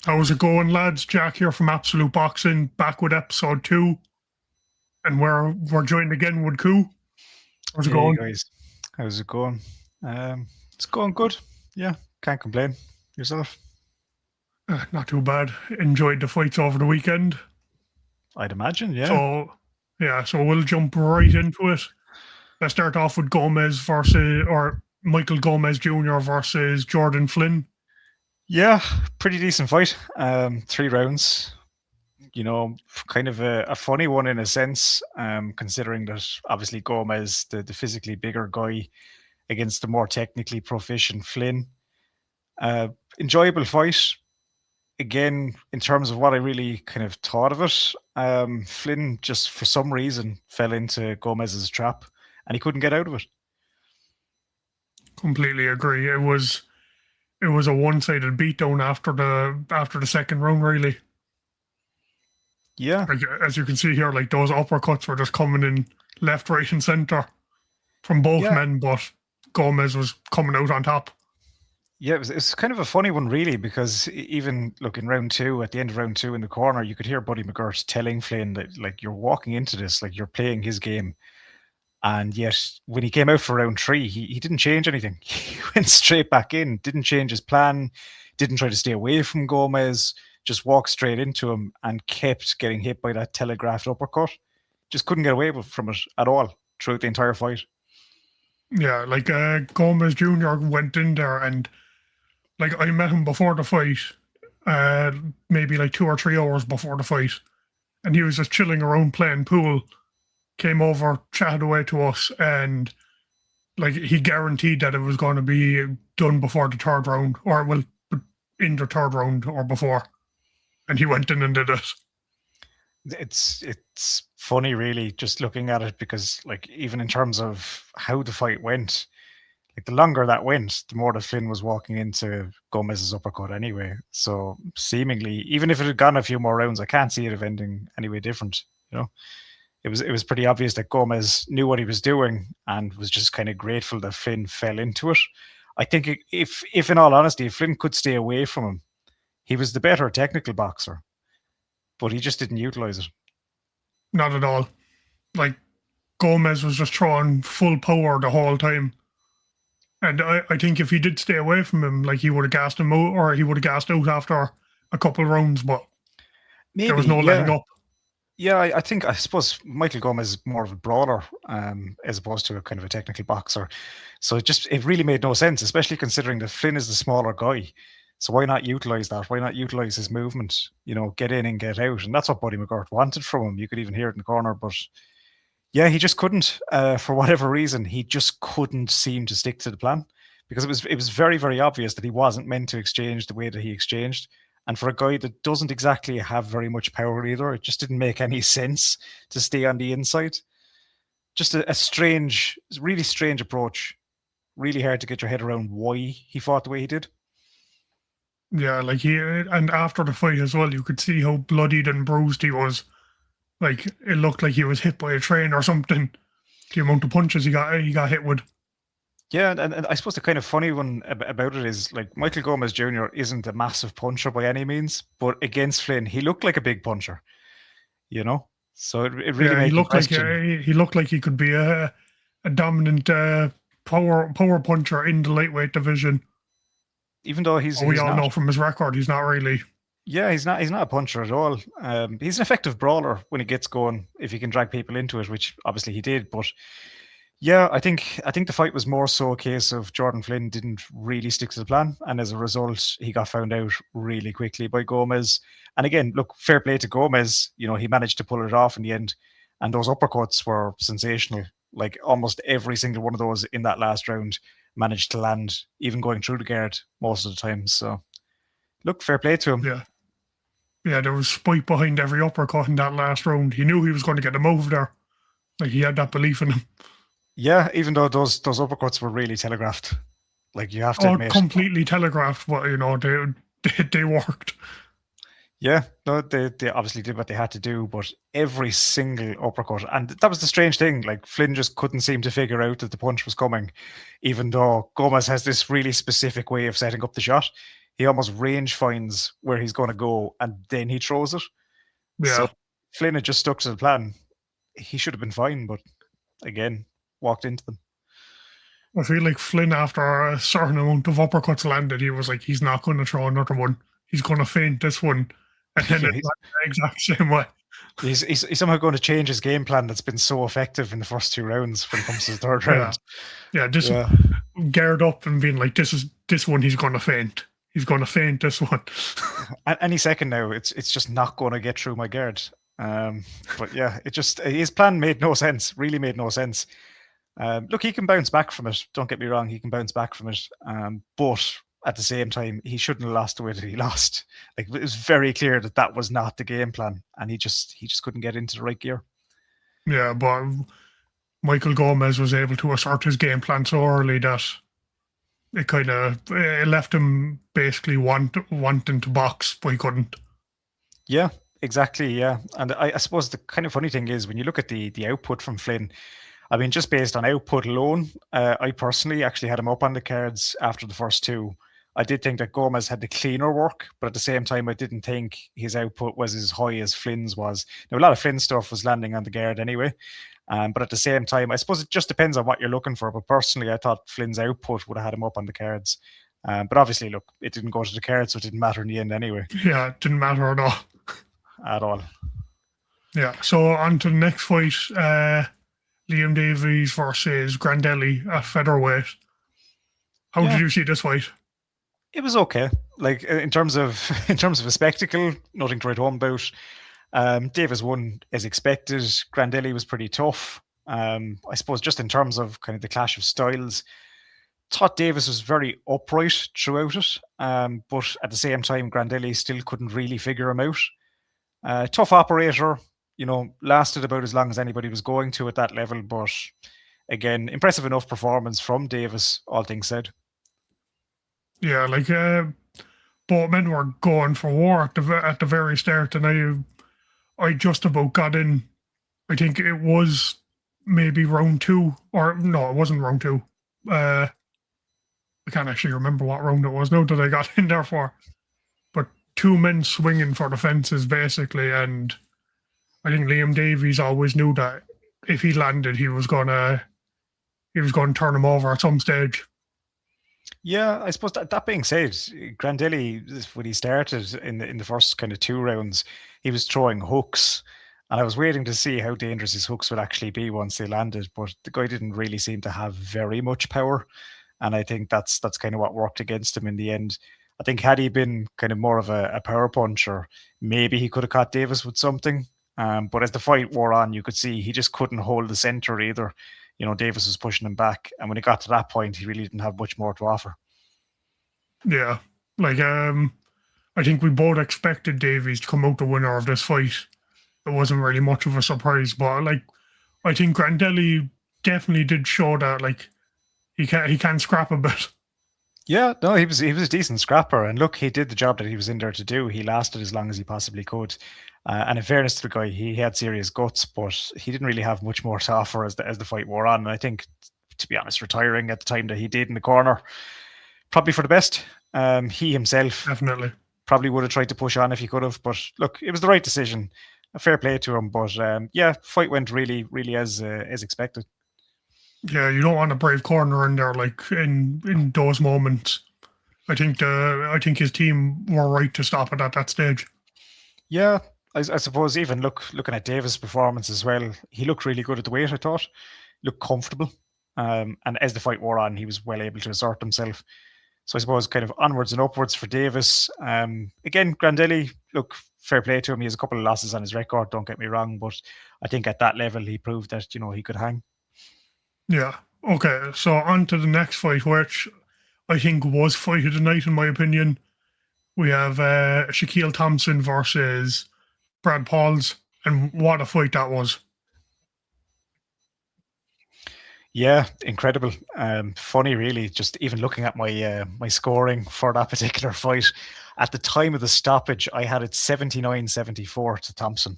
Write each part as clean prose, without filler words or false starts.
How's it going, lads? Jack here from Absoluteboxxing, back with episode 2. And we're joined again with Koo. How's it going? Hey guys, how's it going? It's going good. Yeah, can't complain. Yourself? Not too bad. Enjoyed the fights over the weekend. I'd imagine, yeah. So we'll jump right into it. Let's start off with Michael Gomez Jr. versus Jordan Flynn. Yeah, pretty decent fight. 3 rounds. You know, kind of a funny one in a sense, considering that obviously Gomez, the physically bigger guy, against the more technically proficient Flynn. Enjoyable fight. Again, in terms of what I really kind of thought of it, Flynn just for some reason fell into Gomez's trap and he couldn't get out of it. Completely agree. It was a one-sided beatdown after the second round, really. Yeah. Like, as you can see here, like those uppercuts were just coming in left, right, and center from both men, but Gomez was coming out on top. Yeah, it was kind of a funny one, really, because even look in round 2, at the end of round 2 in the corner, you could hear Buddy McGirt telling Flynn that, like, you're walking into this, like you're playing his game. And yet, when he came out for round 3, he didn't change anything. He went straight back in, didn't change his plan, didn't try to stay away from Gomez, just walked straight into him and kept getting hit by that telegraphed uppercut. Just couldn't get away from it at all throughout the entire fight. Yeah, like Gomez Jr. went in there and like I met him before the fight, maybe like 2 or 3 hours before the fight, and he was just chilling around playing pool. Came over, chatted away to us, and like he guaranteed that it was going to be done before the 3rd round, or well, in the 3rd round or before, and he went in and did it. It's funny, really, just looking at it, because like even in terms of how the fight went, like the longer that went, the more that Flynn was walking into Gomez's uppercut anyway. So seemingly, even if it had gone a few more rounds, I can't see it ending any way different. You know, it was pretty obvious that Gomez knew what he was doing and was just kind of grateful that Flynn fell into it. I think if in all honesty, if Flynn could stay away from him, he was the better technical boxer, but he just didn't utilize it. Not at all. Like Gomez was just throwing full power the whole time. And I think if he did stay away from him, like he would have gassed him out, or he would have gassed out after a couple of rounds, but maybe, there was no letting up. Yeah, I suppose Michael Gomez is more of a brawler as opposed to a kind of a technical boxer. So it really made no sense, especially considering that Flynn is the smaller guy. So why not utilize that? Why not utilize his movement? You know, get in and get out. And that's what Buddy McGirt wanted from him. You could even hear it in the corner, but yeah, he just couldn't. For whatever reason, he just couldn't seem to stick to the plan, because it was very, very obvious that he wasn't meant to exchange the way that he exchanged. And for a guy that doesn't exactly have very much power either, it just didn't make any sense to stay on the inside. Just a strange, really strange approach. Really hard to get your head around why he fought the way he did. Yeah, like and after the fight as well, you could see how bloodied and bruised he was. Like it looked like he was hit by a train or something. The amount of punches he got hit with. Yeah, and I suppose the kind of funny one about it is, like, Michael Gomez Jr. isn't a massive puncher by any means, but against Flynn, he looked like a big puncher, you know? So it really made he looked like he could be a dominant power puncher in the lightweight division. Even though we all know from his record, he's not really. Yeah, he's not a puncher at all. He's an effective brawler when he gets going, if he can drag people into it, which obviously he did, but yeah, I think the fight was more so a case of Jordan Flynn didn't really stick to the plan, and as a result, he got found out really quickly by Gomez. And again, look, fair play to Gomez. You know, he managed to pull it off in the end, and those uppercuts were sensational. Like almost every single one of those in that last round managed to land, even going through the guard most of the time. So, look, fair play to him. Yeah, there was spite behind every uppercut in that last round. He knew he was going to get them over there. Like he had that belief in him. Yeah, even though those uppercuts were really telegraphed, like you have to admit, completely telegraphed. But you know, they worked. Yeah, no, they obviously did what they had to do, but every single uppercut, and that was the strange thing. Like Flynn just couldn't seem to figure out that the punch was coming, even though Gomez has this really specific way of setting up the shot. he almost range finds where he's going to go, and then he throws it. Yeah. So Flynn had just stuck to the plan. He should have been fine, but again, walked into them. I feel like Flynn, after a certain amount of uppercuts landed, he was like, he's not going to throw another one. He's going to feint this one. And then it's the exact same way. He's somehow going to change his game plan that's been so effective in the first 2 rounds when it comes to the third round. Yeah, just geared up and being like, this one he's going to feint. He's going to feint this one. Any second now, it's just not going to get through my guard. But yeah, his plan made no sense. Really made no sense. Look, he can bounce back from it. Don't get me wrong, he can bounce back from it. But at the same time, he shouldn't have lost the way that he lost. Like, it was very clear that was not the game plan, and he just couldn't get into the right gear. Yeah, but Michael Gomez was able to assert his game plan so early that it kind of left him basically wanting to box, but he couldn't. Yeah, exactly. Yeah, and I suppose the kind of funny thing is when you look at the output from Flynn. I mean, just based on output alone, I personally actually had him up on the cards after the first 2. I did think that Gomez had the cleaner work, but at the same time, I didn't think his output was as high as Flynn's was. Now, a lot of Flynn's stuff was landing on the guard anyway, but at the same time, I suppose it just depends on what you're looking for. But personally, I thought Flynn's output would have had him up on the cards. But obviously, look, it didn't go to the cards, so it didn't matter in the end anyway. Yeah, it didn't matter at all. At all. Yeah, so on to the next fight. Liam Davies versus Grandelli at featherweight. How did you see this fight? It was okay. Like, in terms of a spectacle, nothing to write home about. Davis won as expected. Grandelli was pretty tough. I suppose just in terms of kind of the clash of styles, thought Davis was very upright throughout it. But at the same time, Grandelli still couldn't really figure him out. Tough operator. Lasted about as long as anybody was going to at that level. But again, impressive enough performance from Davis, all things said. Yeah, like both men were going for war at the very start, and I just about got in. I think it was maybe round 2, or no, it wasn't round 2. I can't actually remember what round it was now that I got in there for. But 2 men swinging for the fences basically, and I think Liam Davies always knew that if he landed, he was going to turn him over at some stage. Yeah, I suppose that being said, Grandelli, when he started in the first kind of 2 rounds, he was throwing hooks, and I was waiting to see how dangerous his hooks would actually be once they landed. But the guy didn't really seem to have very much power, and I think that's kind of what worked against him in the end. I think had he been kind of more of a power puncher, maybe he could have caught Davis with something. But as the fight wore on, you could see he just couldn't hold the center either. Davis was pushing him back, and when it got to that point, he really didn't have much more to offer. Yeah, like I think we both expected Davies to come out the winner of this fight. It wasn't really much of a surprise, but like I think Grandelli definitely did show that like he can scrap a bit. Yeah, no, he was a decent scrapper, and look, he did the job that he was in there to do. He lasted as long as he possibly could. And in fairness to the guy, he had serious guts, but he didn't really have much more to offer as the fight wore on. And I think, to be honest, retiring at the time that he did in the corner, probably for the best. He himself definitely probably would have tried to push on if he could have. But look, it was the right decision. A fair play to him. But yeah, fight went really, really as expected. Yeah, you don't want a brave corner in there like in those moments. I think his team were right to stop it at that stage. Yeah. I suppose even looking at Davis' performance as well, he looked really good at the weight, I thought. Looked comfortable. And as the fight wore on, he was well able to assert himself. So I suppose kind of onwards and upwards for Davis. Again, Grandelli, look, fair play to him. He has a couple of losses on his record, don't get me wrong. But I think at that level, he proved that, he could hang. Yeah. Okay, so on to the next fight, which I think was fight of the night, in my opinion. We have Shakiel Thompson versus Brad Pauls, and what a fight that was. Yeah, incredible. Funny, really, just even looking at my scoring for that particular fight. At the time of the stoppage, I had it 79-74 to Thompson.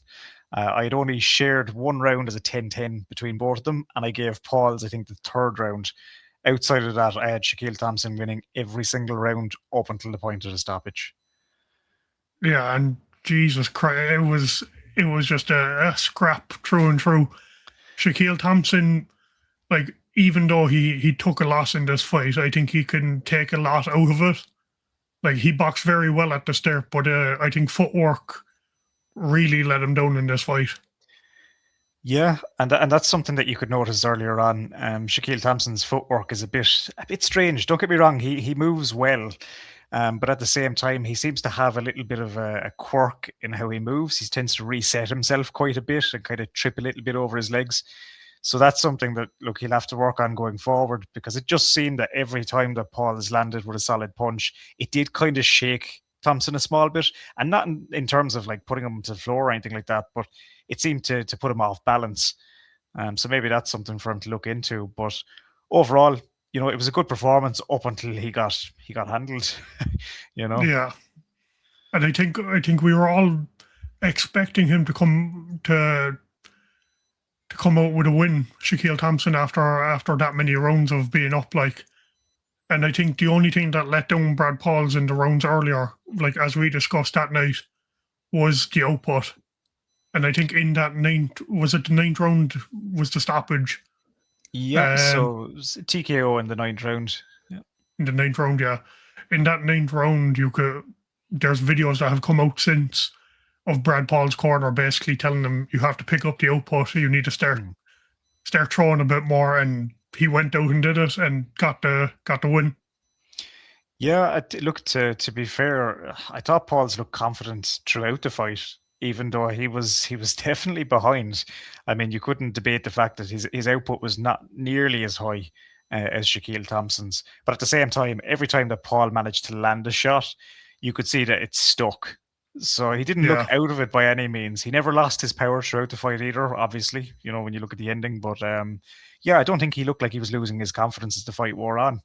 I had only shared one round as a 10-10 between both of them, and I gave Pauls, I think, the third round outside of that, I had Shakiel Thompson winning every single round up until the point of the stoppage. Yeah, and Jesus Christ, it was just a scrap through and through. Shakiel Thompson, like, even though he took a loss in this fight, I think he can take a lot out of it. Like, he boxed very well at the start, but I think footwork really let him down in this fight. Yeah, and that's something that you could notice earlier on. Shakiel Thompson's footwork is a bit strange. Don't get me wrong; he moves well, but at the same time, he seems to have a little bit of a quirk in how he moves. He tends to reset himself quite a bit and kind of trip a little bit over his legs. So that's something that, look, he'll have to work on going forward, because it just seemed that every time that Paul has landed with a solid punch, it did kind of shake Thompson a small bit, and not in terms of like putting him to the floor or anything like that, but it seemed to put him off balance. So maybe that's something for him to look into. But overall, it was a good performance up until he got handled. Yeah, and I think we were all expecting him to come out with a win, Shakiel Thompson, after that many rounds of being up, like. And I think the only thing that let down Brad Pauls in the rounds earlier, like as we discussed that night, was the output. And I think in that the ninth round was the stoppage? Yeah, so it was a TKO in the ninth round. Yeah. In the ninth round, yeah. In that ninth round, there's videos that have come out since of Brad Paul's corner basically telling him you have to pick up the output, you need to start throwing a bit more, and he went out and did it and got the win. Yeah, look, to be fair, I thought Pauls looked confident throughout the fight, even though he was definitely behind. I mean, you couldn't debate the fact that his output was not nearly as high as Shakiel Thompson's. But at the same time, every time that Paul managed to land a shot, you could see that it stuck. So he didn't look out of it by any means. He never lost his power throughout the fight either, obviously, when you look at the ending. But yeah, I don't think he looked like he was losing his confidence as the fight wore on.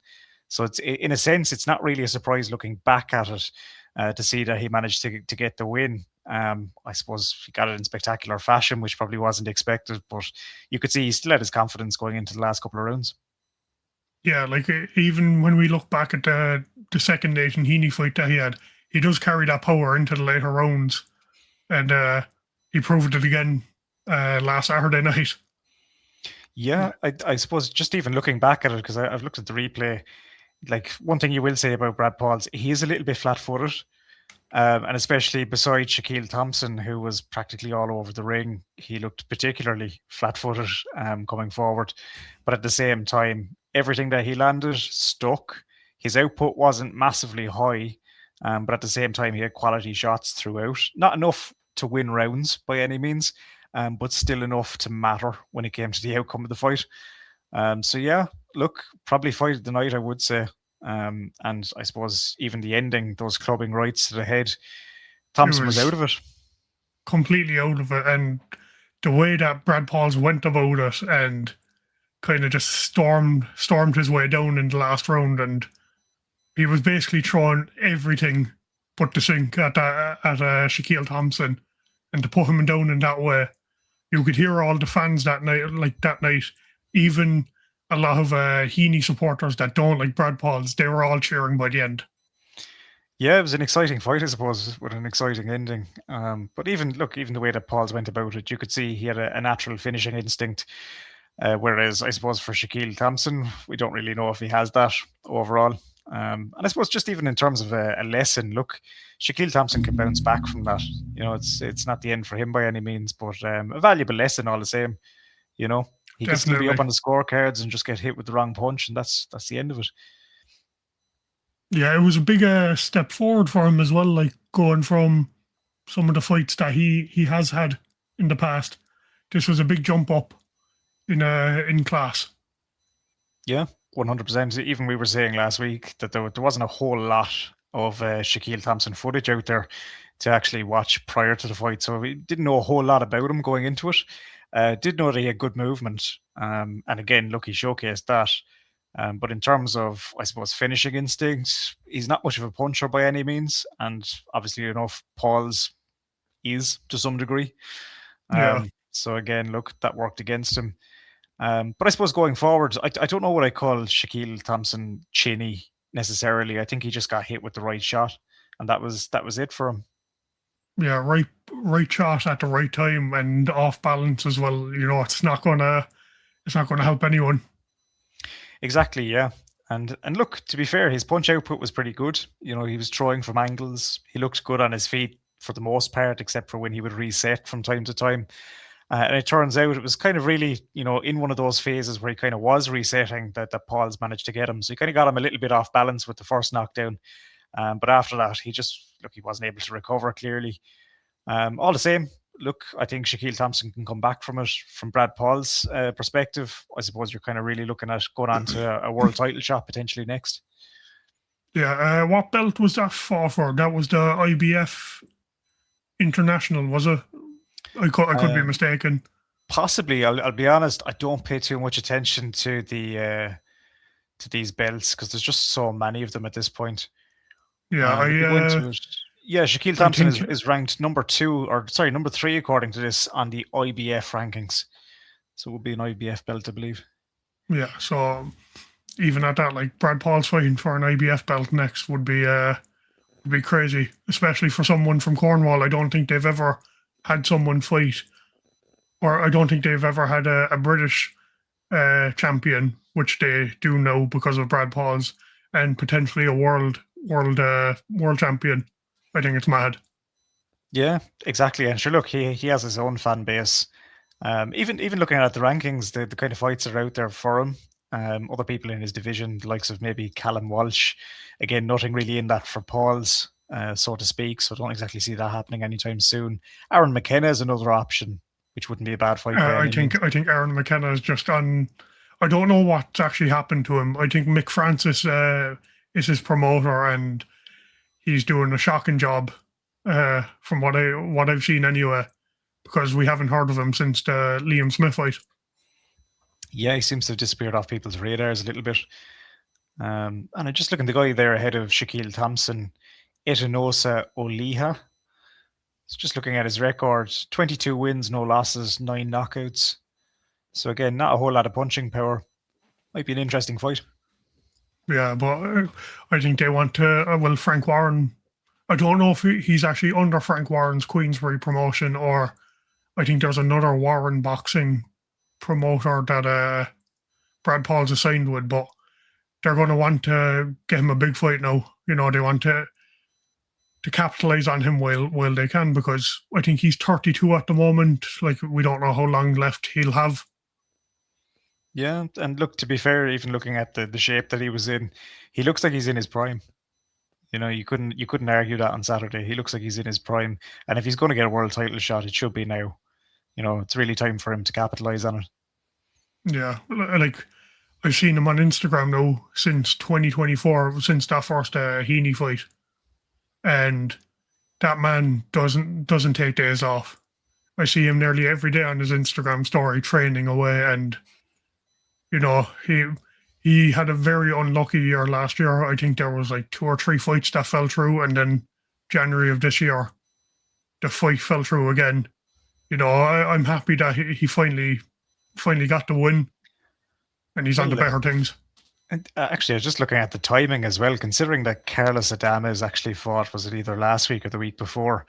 So it's, in a sense, it's not really a surprise looking back at it to see that he managed to get the win. I suppose he got it in spectacular fashion, which probably wasn't expected, but you could see he still had his confidence going into the last couple of rounds. Yeah, like even when we look back at the second Nathan Heaney fight that he had, he does carry that power into the later rounds, and he proved it again last Saturday night. Yeah, I suppose just even looking back at it, because I've looked at the replay, like one thing you will say about Brad Pauls, he is a little bit flat-footed, and especially beside Shakiel Thompson, who was practically all over the ring, he looked particularly flat-footed coming forward. But at the same time, everything that he landed stuck. His output wasn't massively high, but at the same time, he had quality shots throughout. Not enough to win rounds by any means, but still enough to matter when it came to the outcome of the fight. So yeah, look, probably fight of the night, I would say. And I suppose even the ending, those clubbing rights to the head, Thompson was out of it. Completely out of it. And the way that Brad Pauls went about it and kind of just stormed his way down in the last round, and he was basically throwing everything but the sink at Shakiel Thompson, and to put him down in that way, you could hear all the fans that night, even a lot of Heaney supporters that don't like Brad Pauls, they were all cheering by the end. Yeah, it was an exciting fight, I suppose, with an exciting ending. But even the way that Pauls went about it, you could see he had a natural finishing instinct. Whereas I suppose for Shakiel Thompson, we don't really know if he has that overall. And I suppose just even in terms of a lesson, look, Shakiel Thompson can bounce back from that. It's not the end for him by any means, but a valuable lesson all the same. He can still be up on the scorecards and just get hit with the wrong punch, and that's the end of it. Yeah, it was a big step forward for him as well, like going from some of the fights that he has had in the past. This was a big jump up in class. Yeah, 100%. Even we were saying last week that there wasn't a whole lot of Shakiel Thompson footage out there to actually watch prior to the fight, so we didn't know a whole lot about him going into it. Did know that he had good movement, and again, look, he showcased that. But in terms of, I suppose, finishing instinct, he's not much of a puncher by any means, and obviously enough Pauls is to some degree. So again, look, that worked against him. But I suppose going forward, I don't know what I call Shakiel Thompson chinny necessarily. I think he just got hit with the right shot, and that was it for him. Yeah, right shot at the right time and off balance as well. It's not gonna help anyone. Exactly, yeah. And look, to be fair, his punch output was pretty good. He was throwing from angles. He looked good on his feet for the most part, except for when he would reset from time to time. And it turns out it was kind of really, in one of those phases where he kind of was resetting that Paul's managed to get him. So he kind of got him a little bit off balance with the first knockdown. But after that, he wasn't able to recover clearly. All the same, look, I think Shakiel Thompson can come back from it. From Brad Paul's perspective, I suppose you're kind of really looking at going on to a world title shot potentially next. Yeah, what belt was that for? That was the IBF International, was it? I could be mistaken. Possibly. I'll be honest. I don't pay too much attention to these belts because there's just so many of them at this point. Yeah, Shakiel Thompson is ranked number 3 according to this on the IBF rankings. So it would be an IBF belt, I believe. Yeah, so even at that, like Brad Paul's fighting for an IBF belt next would be crazy, especially for someone from Cornwall. I don't think they've ever had someone fight, or I don't think they've ever had a British champion, which they do now because of Brad Paul's, and potentially a world champion. I think it's mad. Yeah, exactly. And sure, look, he has his own fan base. Even looking at the rankings, the kind of fights that are out there for him. Other people in his division, the likes of maybe Callum Walsh. Again, nothing really in that for Paul's, so to speak. So I don't exactly see that happening anytime soon. Aaron McKenna is another option, which wouldn't be a bad fight. I think Aaron McKenna is just on. I don't know what's actually happened to him. I think Mick Francis is his promoter, and he's doing a shocking job from what I've seen anyway, because we haven't heard of him since the Liam Smith fight. Yeah, he seems to have disappeared off people's radars a little bit. And I'm just looking at the guy there ahead of Shakiel Thompson, Etinosa Oliha. Just looking at his record, 22 wins, no losses, 9 knockouts. So again, not a whole lot of punching power. Might be an interesting fight. Yeah, but I think they want to, Frank Warren, I don't know if he's actually under Frank Warren's Queensbury promotion, or I think there's another Warren Boxing promoter that Brad Paul's assigned with, but they're going to want to get him a big fight now. They want to capitalize on him while they can, because I think he's 32 at the moment. Like, we don't know how long left he'll have. Yeah, and look, to be fair, even looking at the shape that he was in, he looks like he's in his prime. You couldn't argue that on Saturday. He looks like he's in his prime, and if he's going to get a world title shot, it should be now. It's really time for him to capitalize on it. Yeah, like I've seen him on Instagram now since 2024, since that first Heaney fight, and that man doesn't take days off. I see him nearly every day on his Instagram story training away, and he had a very unlucky year last year. I think there was like 2 or 3 fights that fell through, and then January of this year, the fight fell through again. I'm happy that he finally got the win, and he's on to better things. And actually, I was just looking at the timing as well, considering that Carlos Adames has actually fought, was it either last week or the week before?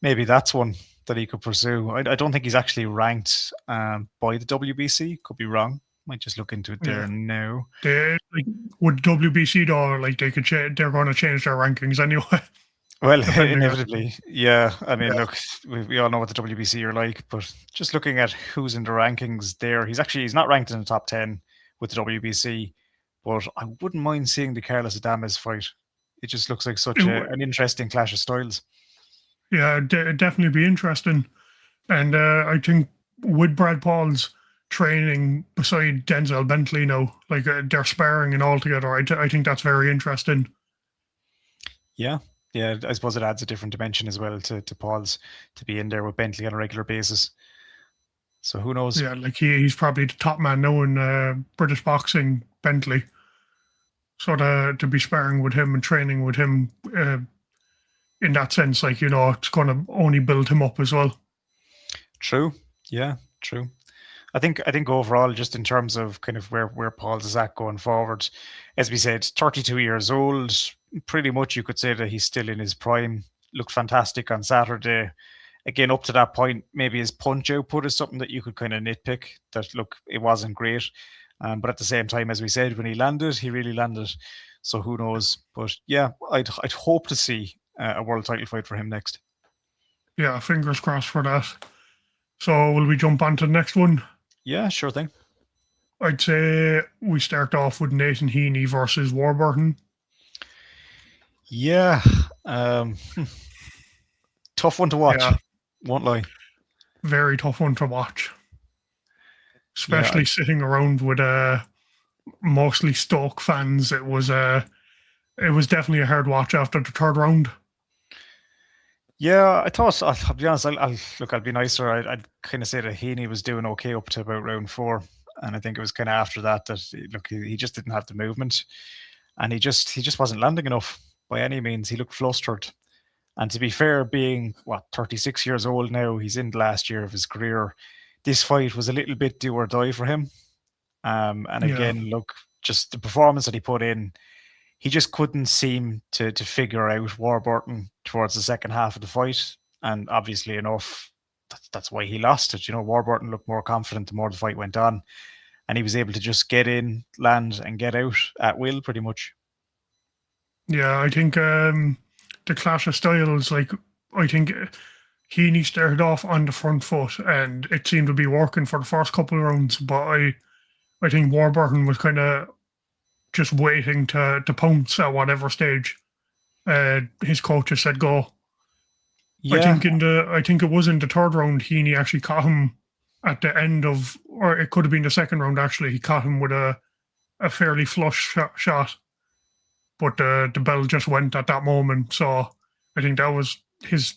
Maybe that's one that he could pursue. I don't think he's actually ranked by the WBC. Could be wrong. Might just look into it there now. With WBC though, they're going to change their rankings anyway. Well, inevitably, yeah. I mean, look, we all know what the WBC are like, but just looking at who's in the rankings there, he's not ranked in the top 10 with the WBC, but I wouldn't mind seeing the Carlos Adames fight. It just looks like such an interesting clash of styles. Yeah, it'd definitely be interesting. And I think with Brad Paul's training beside Denzel Bentley now, like they're sparring and all together, I think that's very interesting. Yeah, I suppose it adds a different dimension as well to Paul's, to be in there with Bentley on a regular basis. So who knows? Yeah, like he's probably the top man now in British boxing, Bentley. So to be sparring with him and training with him, in that sense, like, it's going to only build him up as well. True. Yeah, true. I think overall, just in terms of kind of where Paul's is at going forward, as we said, 32 years old, pretty much you could say that he's still in his prime. Looked fantastic on Saturday. Again, up to that point, maybe his punch output is something that you could kind of nitpick. That look, it wasn't great, but at the same time, as we said, when he landed, he really landed. So who knows? But yeah, I'd hope to see a world title fight for him next. Yeah, fingers crossed for that. So will we jump on to the next one? Yeah, sure thing. I'd say we start off with Nathan Heaney versus Warburton. Yeah. Tough one to watch. Yeah. Won't lie. Very tough one to watch. Especially sitting around with mostly Stoke fans. It was definitely a hard watch after the third round. Yeah, I thought, I'll be honest, I'll be nicer. I'd kind of say that Heaney was doing okay up to about round 4. And I think it was kind of after that look, he just didn't have the movement. And he just wasn't landing enough by any means. He looked flustered. And to be fair, being, 36 years old now, he's in the last year of his career. This fight was a little bit do or die for him. And again, look, just the performance that he put in, he just couldn't seem to figure out Warburton towards the second half of the fight. And obviously enough, that's why he lost it. Warburton looked more confident the more the fight went on. And he was able to just get in, land, and get out at will, pretty much. Yeah, I think the clash of styles, I think Heaney started off on the front foot and it seemed to be working for the first couple of rounds, but I think Warburton was kind of just waiting to pounce at whatever stage his coaches said go. Yeah. I think it was in the third round Heaney actually caught him at the end of, or it could have been the second round actually. He caught him with a fairly flush shot. But the bell just went at that moment, so I think that was his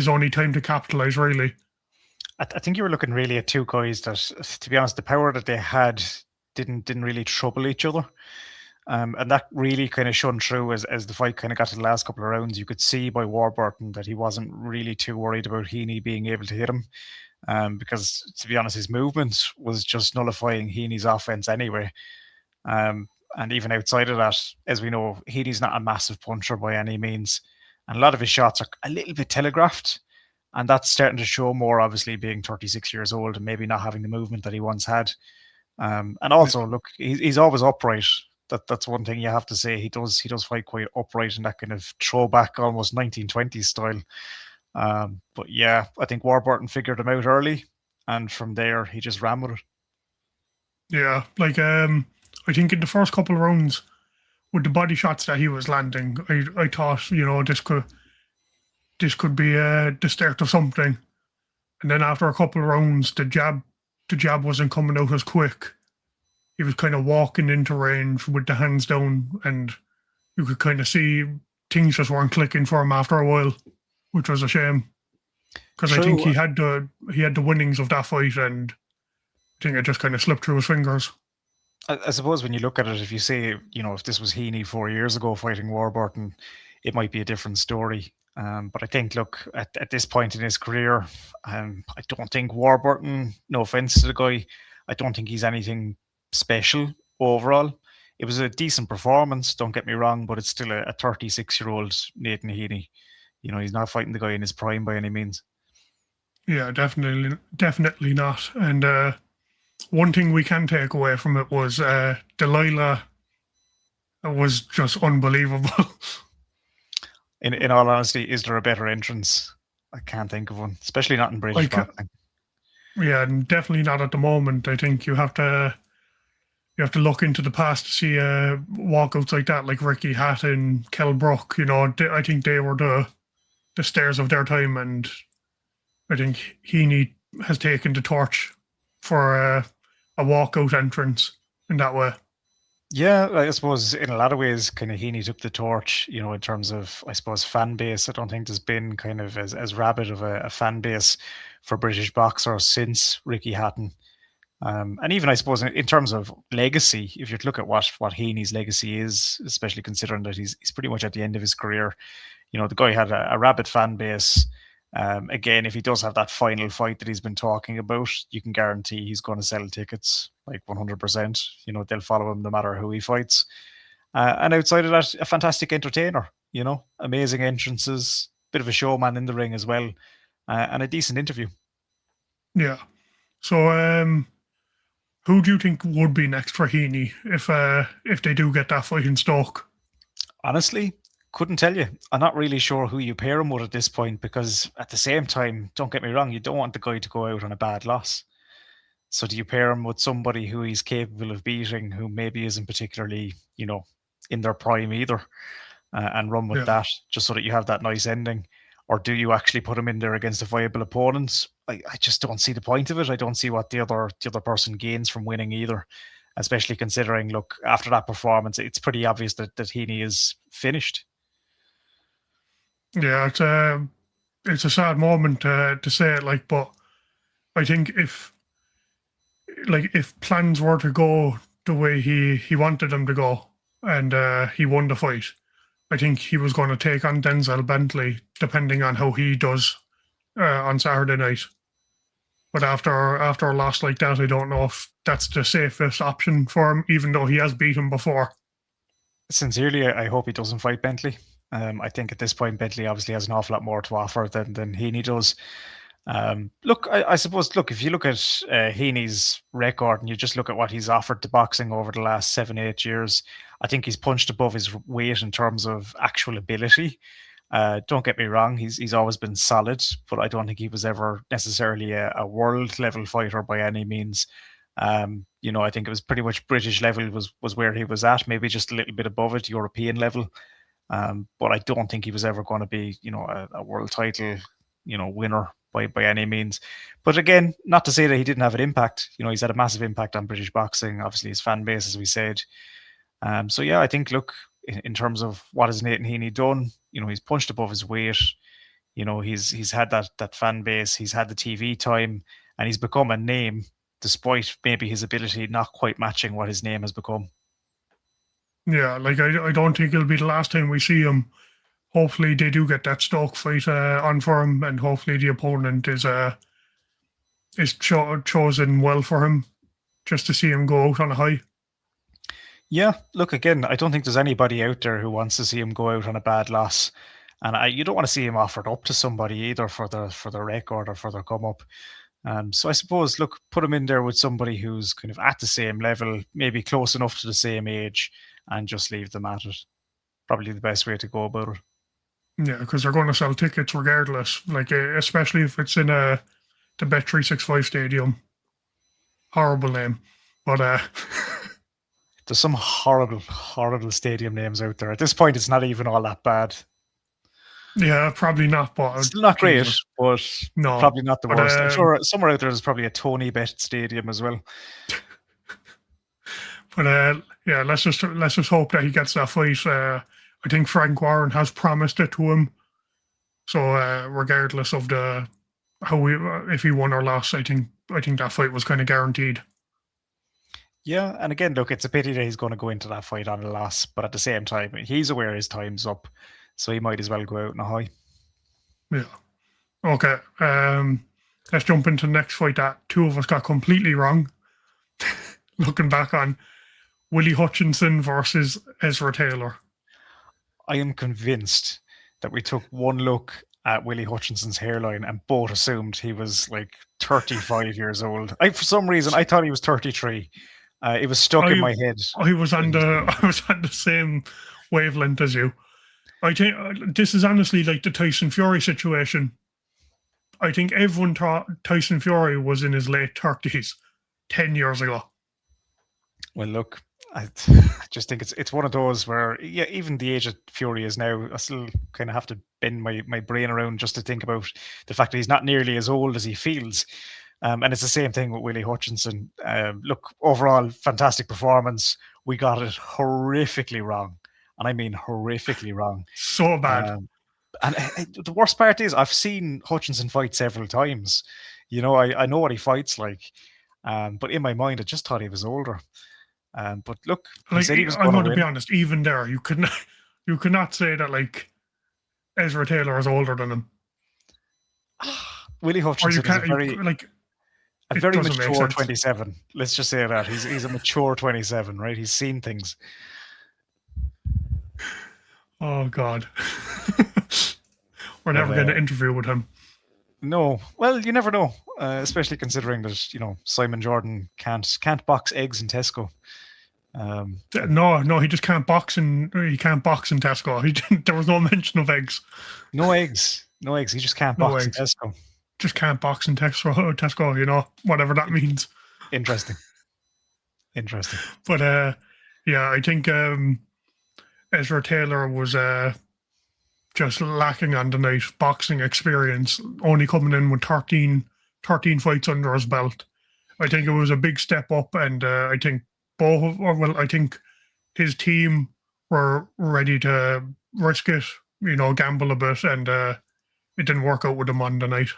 only time to capitalize, really. I think you were looking really at two guys that, to be honest, the power that they had didn't really trouble each other, and that really kind of shone through as the fight kind of got to the last couple of rounds. You could see by Warburton that he wasn't really too worried about Heaney being able to hit him, because to be honest, his movement was just nullifying Heaney's offense anyway. And even outside of that, as we know, Heaney's not a massive puncher by any means. And a lot of his shots are a little bit telegraphed. And that's starting to show more, obviously, being 36 years old and maybe not having the movement that he once had. And also, look, he's always upright. That's one thing you have to say. He does fight quite upright in that kind of throwback, almost 1920s style. But yeah, I think Warburton figured him out early. And from there, he just ran with it. Yeah, I think in the first couple of rounds, with the body shots that he was landing, I thought, this could be the start of something. And then after a couple of rounds, the jab wasn't coming out as quick. He was kind of walking into range with the hands down, and you could kind of see things just weren't clicking for him after a while, which was a shame. Because I think he had the winnings of that fight, and I think it just kind of slipped through his fingers. I suppose when you look at it, if you say, if this was Heaney 4 years ago fighting Warburton, it might be a different story. But I think, look, at this point in his career, I don't think Warburton, no offense to the guy, I don't think he's anything special overall. It was a decent performance, don't get me wrong, but it's still a 36-year-old Nathan Heaney. He's not fighting the guy in his prime by any means. Yeah, definitely not. And one thing we can take away from it was Delilah was just unbelievable. In all honesty, is there a better entrance? I can't think of one, especially not in British boxing. Yeah, definitely not at the moment. I think you have to look into the past to see walkouts like that, like Ricky Hatton, Kell Brook. I think they were the stars of their time, and I think Heaney has taken the torch for a walkout entrance in that way. Yeah, I suppose in a lot of ways, kind of Heaney took the torch, in terms of, I suppose, fan base. I don't think there's been kind of as rabid of a fan base for British boxers since Ricky Hatton. And even, I suppose, in terms of legacy, if you look at what Heaney's legacy is, especially considering that he's pretty much at the end of his career, the guy had a rabid fan base. Again, if he does have that final fight that he's been talking about, you can guarantee he's going to sell tickets like 100%. You know, they'll follow him no matter who he fights. And outside of that, a fantastic entertainer, you know, amazing entrances, bit of a showman in the ring as well, and a decent interview. Yeah. So, who do you think would be next for Heaney if they do get that fight in Stoke? Honestly, couldn't tell you. I'm not really sure who you pair him with at this point, because at the same time, don't get me wrong, you don't want the guy to go out on a bad loss. So do you pair him with somebody who he's capable of beating, who maybe isn't particularly, you know, in their prime either, and run with that just so that you have that nice ending? Or do you actually put him in there against a viable opponent? I just don't see the point of it. I don't see what the other person gains from winning either, especially considering, look, after that performance, it's pretty obvious that Heaney is finished. Yeah, it's a sad moment to say it, like, but I think if plans were to go the way he wanted them to go, and he won the fight, I think he was going to take on Denzel Bentley, depending on how he does on Saturday night. But after a loss like that, I don't know if that's the safest option for him, even though he has beat him before. Sincerely, I hope he doesn't fight Bentley. I think at this point, Bentley obviously has an awful lot more to offer than Heaney does. Look, I suppose, look, if you look at Heaney's record and you just look at what he's offered to boxing over the last 7-8 years, I think he's punched above his weight in terms of actual ability. Don't get me wrong, he's always been solid, but I don't think he was ever necessarily a world level fighter by any means. You know, I think it was pretty much British level was where he was at, maybe just a little bit above it, European level. But I don't think he was ever going to be, you know, a world title, you know, winner by any means. But again, not to say that he didn't have an impact. You know, he's had a massive impact on British boxing, obviously his fan base, as we said. So yeah, I think, look, in terms of what has Nathan Heaney done, you know, he's punched above his weight. You know, he's had that fan base, he's had the TV time, and he's become a name, despite maybe his ability not quite matching what his name has become. Yeah, like I don't think it'll be the last time we see him. Hopefully they do get that Stoke fight on for him, and hopefully the opponent is chosen well for him, just to see him go out on a high. Yeah, look, again, I don't think there's anybody out there who wants to see him go out on a bad loss, and you don't want to see him offered up to somebody either for the record or for their come up. So I suppose, look, put him in there with somebody who's kind of at the same level, maybe close enough to the same age, and just leave them at it. Probably the best way to go about it. Yeah, because they're going to sell tickets regardless, like especially if it's in the Bet365 Stadium. Horrible name, but there's some horrible stadium names out there. At this point, it's not even all that bad. Yeah, probably not, but it's still not great, but no, probably not the worst. I'm sure somewhere out there there's probably a Tony Bet Stadium as well. But yeah, let's just hope that he gets that fight. I think Frank Warren has promised it to him, so regardless of if he won or lost, I think that fight was kind of guaranteed. Yeah, and again, look, it's a pity that he's going to go into that fight on a loss, but at the same time, he's aware his time's up, so he might as well go out on a high. Yeah. Okay. Let's jump into the next fight that two of us got completely wrong. Looking back on Willy Hutchinson versus Ezra Taylor. I am convinced that we took one look at Willy Hutchinson's hairline and both assumed he was like 35 years old. For some reason, I thought he was 33. It was stuck in my head. I was on the same wavelength as you. I think this is honestly like the Tyson Fury situation. I think everyone thought Tyson Fury was in his late 30s 10 years ago. Well, look, I just think it's one of those where, yeah, even the age that Fury is now, I still kind of have to bend my brain around just to think about the fact that he's not nearly as old as he feels. And it's the same thing with Willy Hutchinson. Look, overall, fantastic performance. We got it horrifically wrong. And I mean horrifically wrong. So bad. And the worst part is I've seen Hutchinson fight several times. You know, I know what he fights like. But in my mind, I just thought he was older. But look, he said he was going to win. To be honest, even there, you could not say that like Ezra Taylor is older than him. Willy Hutchinson is a it very doesn't make mature sense. 27. Let's just say that he's a mature 27, right? He's seen things. Oh God, we're never going to interview with him. No, well, you never know, especially considering that Simon Jordan can't box eggs in Tesco. No, he just can't box in Tesco. There was no mention of eggs. No eggs. He just can't box in Tesco. Just can't box in Tesco. Whatever that means. Interesting. But yeah, I think Ezra Taylor was just lacking on the night boxing experience, only coming in with 13 fights under his belt. I think it was a big step up, and I think I think his team were ready to risk it, gamble a bit, and it didn't work out with him on the night.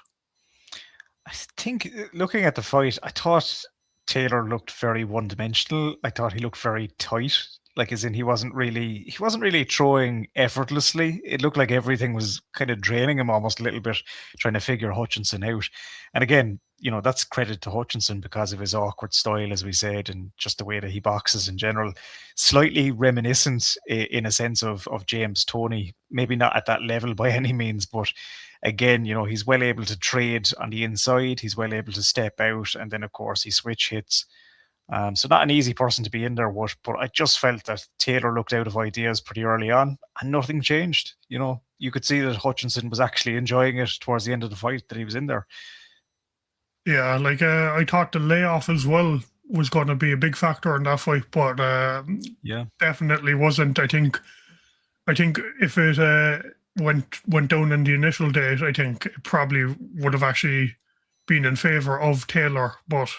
I think looking at the fight, I thought Taylor looked very one-dimensional. I thought he looked very tight. As in he wasn't really throwing effortlessly. It looked like everything was kind of draining him almost a little bit, trying to figure Hutchinson out. And again, that's credit to Hutchinson because of his awkward style, as we said, and just the way that he boxes in general. Slightly reminiscent in a sense of James Toney, maybe not at that level by any means, but again, he's well able to trade on the inside. He's well able to step out, and then of course he switch hits. So not an easy person to be in there with, but I just felt that Taylor looked out of ideas pretty early on, and nothing changed. You could see that Hutchinson was actually enjoying it towards the end of the fight that he was in there. Yeah, I thought the layoff as well was going to be a big factor in that fight, but definitely wasn't. I think if it went down in the initial days, I think it probably would have actually been in favor of Taylor, but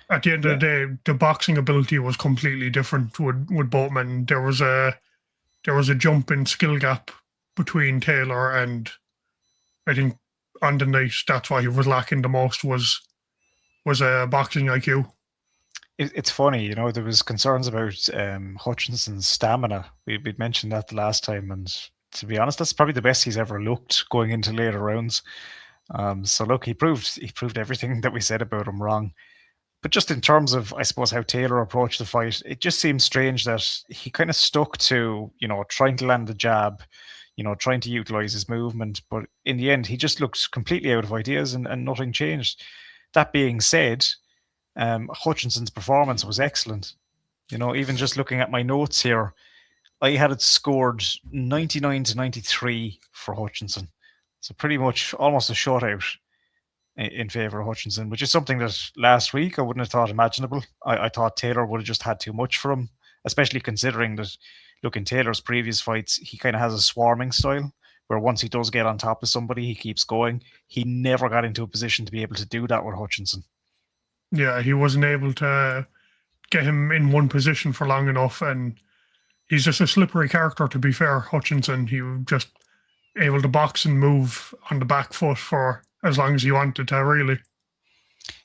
at the end of the day, the boxing ability was completely different with both men. There was a jump in skill gap between Taylor, and I think on the night that's why he was lacking the most was a boxing IQ. It's funny, there was concerns about Hutchinson's stamina. We'd mentioned that the last time, and to be honest, that's probably the best he's ever looked going into later rounds. So look, he proved everything that we said about him wrong. But just in terms of, I suppose, how Taylor approached the fight, it just seems strange that he kind of stuck to, trying to land the jab, trying to utilize his movement. But in the end, he just looked completely out of ideas and nothing changed. That being said, Hutchinson's performance was excellent. Even just looking at my notes here, I had it scored 99-93 for Hutchinson. So pretty much almost a shutout in favor of Hutchinson, which is something that last week I wouldn't have thought imaginable. I thought Taylor would have just had too much for him, especially considering that, look, in Taylor's previous fights, he kind of has a swarming style where once he does get on top of somebody, he keeps going. He never got into a position to be able to do that with Hutchinson. Yeah, he wasn't able to get him in one position for long enough, and he's just a slippery character, to be fair, Hutchinson. He was just able to box and move on the back foot for as long as he wanted to, really.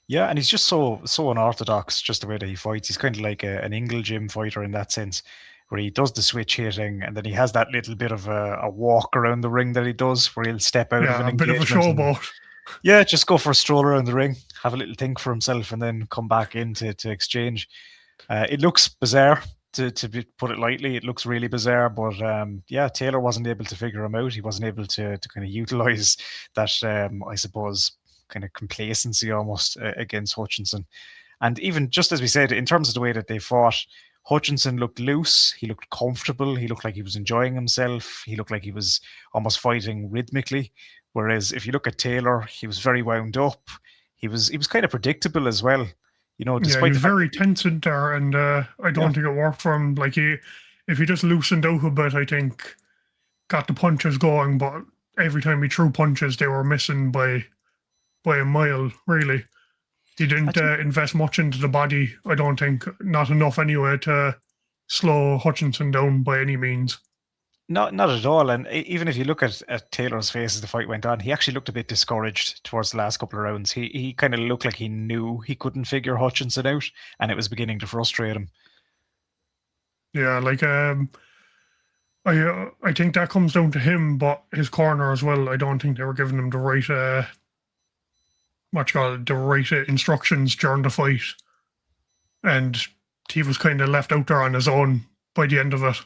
Yeah, and he's just so unorthodox, just the way that he fights. He's kind of like an Ingle gym fighter in that sense, where he does the switch hitting, and then he has that little bit of a walk around the ring that he does, where he'll step out of an engagement. Yeah, a bit of a showboat. Yeah, just go for a stroll around the ring, have a little think for himself, and then come back in to exchange. It looks bizarre, to put it lightly. It looks really bizarre, but Taylor wasn't able to figure him out. He wasn't able to kind of utilize that, I suppose, kind of complacency almost against Hutchinson. And even just as we said, in terms of the way that they fought, Hutchinson looked loose. He looked comfortable. He looked like he was enjoying himself. He looked like he was almost fighting rhythmically. Whereas if you look at Taylor, he was very wound up. He was kind of predictable as well. Despite he was very tense in there, and I don't think it worked for him. If he just loosened out a bit, I think got the punches going, but every time he threw punches, they were missing by a mile, really. He didn't invest much into the body, I don't think. Not enough anyway to slow Hutchinson down by any means. Not at all. And even if you look at Taylor's face as the fight went on, he actually looked a bit discouraged towards the last couple of rounds. He kind of looked like he knew he couldn't figure Hutchinson out, and it was beginning to frustrate him. Yeah, I think that comes down to him, but his corner as well. I don't think they were giving him the the right instructions during the fight, and he was kind of left out there on his own by the end of it.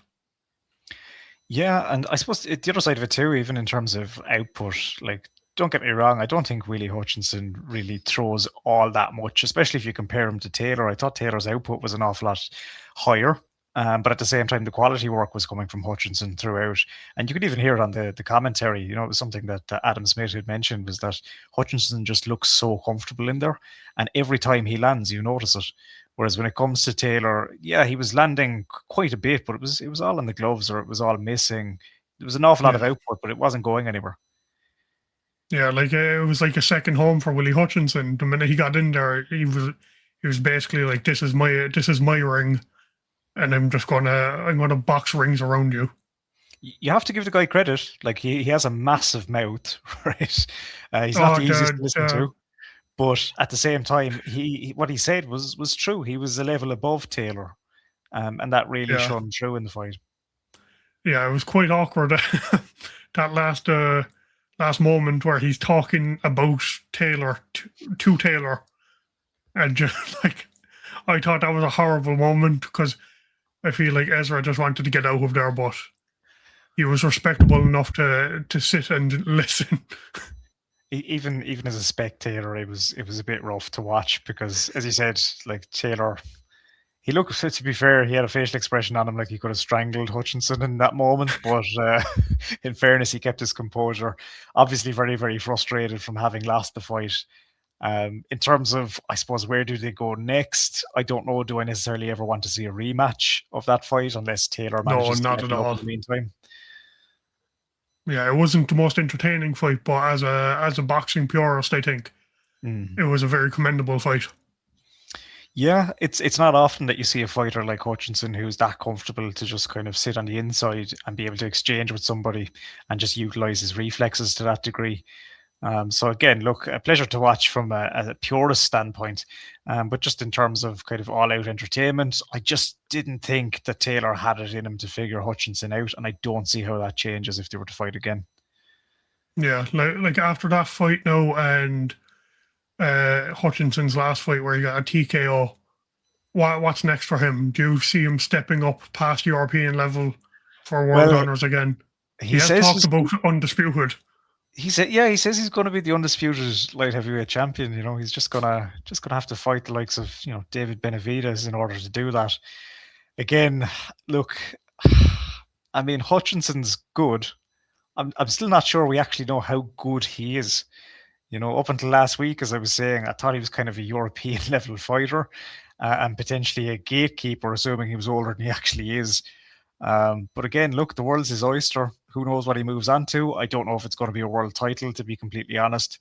Yeah, and I suppose the other side of it too, even in terms of output, like, don't get me wrong, I don't think Willy Hutchinson really throws all that much, especially if you compare him to Taylor. I thought Taylor's output was an awful lot higher, but at the same time, the quality work was coming from Hutchinson throughout. And you could even hear it on the commentary. You know, it was something that Adam Smith had mentioned, was that Hutchinson just looks so comfortable in there. And every time he lands, you notice it. Whereas when it comes to Taylor, yeah, he was landing quite a bit, but it was all in the gloves, or it was all missing. There was an awful lot of output, but it wasn't going anywhere. Yeah, like it was like a second home for Willy Hutchinson. The minute he got in there, he was basically like, "This is my ring, and I'm gonna box rings around you." You have to give the guy credit. Like, he has a massive mouth, right? He's not the easiest to listen to, but at the same time, he what he said was true. He was a level above Taylor, and that really shone through in the fight. Yeah, it was quite awkward that last moment where he's talking about Taylor to Taylor, and just like, I thought that was a horrible moment, because I feel like Ezra just wanted to get out of there, but he was respectable enough to sit and listen. Even as a spectator, it was a bit rough to watch, because, as you said, like, Taylor, he looked, to be fair, he had a facial expression on him like he could have strangled Hutchinson in that moment. But in fairness, he kept his composure. Obviously, very, very frustrated from having lost the fight. In terms of, I suppose, where do they go next? I don't know. Do I necessarily ever want to see a rematch of that fight, unless Taylor manages No, not to at get it up all. in the meantime? Yeah, it wasn't the most entertaining fight, but as a boxing purist, I think it was a very commendable fight. Yeah, it's not often that you see a fighter like Hutchinson who's that comfortable to just kind of sit on the inside and be able to exchange with somebody and just utilize his reflexes to that degree. So again, look, a pleasure to watch from a purist standpoint. But just in terms of kind of all-out entertainment, I just didn't think that Taylor had it in him to figure Hutchinson out, and I don't see how that changes if they were to fight again. Yeah, like after that fight now, and Hutchinson's last fight where he got a TKO, what's next for him? Do you see him stepping up past European level for world honors again? He has talked about undisputed. He says he's going to be the undisputed light heavyweight champion. You know, he's just gonna have to fight the likes of, you know, David Benavidez in order to do that. Again, look, I mean, Hutchinson's good. I'm still not sure we actually know how good he is. You know, up until last week, as I was saying, I thought he was kind of a European level fighter, and potentially a gatekeeper, assuming he was older than he actually is. But again, look, the world's his oyster. Who knows what he moves on to? I don't know if it's going to be a world title, to be completely honest.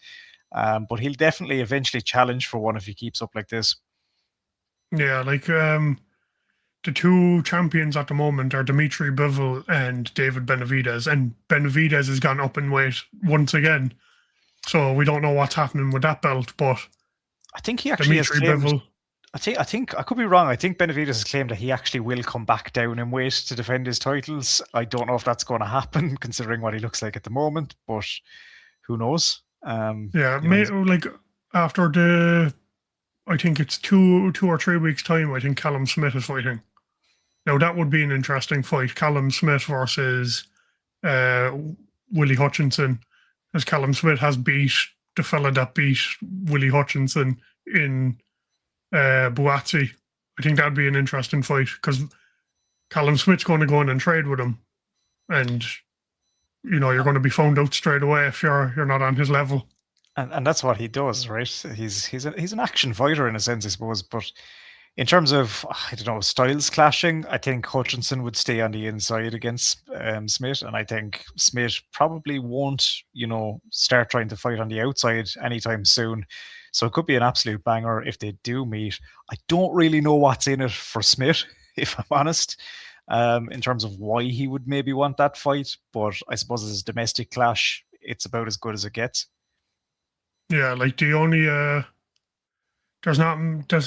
But he'll definitely eventually challenge for one if he keeps up like this. Yeah, like the two champions at the moment are Dimitri Bivol and David Benavidez, and Benavidez has gone up in weight once again. So we don't know what's happening with that belt, but I think he actually Dimitri Bivol. I think I could be wrong. I think Benavidez has claimed that he actually will come back down in weight to defend his titles. I don't know if that's going to happen, considering what he looks like at the moment, but who knows? Like after I think it's 2 or 3 weeks time, I think Callum Smith is fighting. Now that would be an interesting fight. Callum Smith versus Willy Hutchinson, as Callum Smith has beat the fella that beat Willy Hutchinson in Buatsi. I think that'd be an interesting fight, because Callum Smith's going to go in and trade with him, and you know, you're going to be found out straight away if you're not on his level. And that's what he does, right? He's an action fighter in a sense, I suppose. But in terms of, I don't know, styles clashing, I think Hutchinson would stay on the inside against Smith, and I think Smith probably won't, you know, start trying to fight on the outside anytime soon. So it could be an absolute banger if they do meet. I don't really know what's in it for Smith, if I'm honest, in terms of why he would maybe want that fight. But I suppose as a domestic clash, it's about as good as it gets. Yeah, like the only there's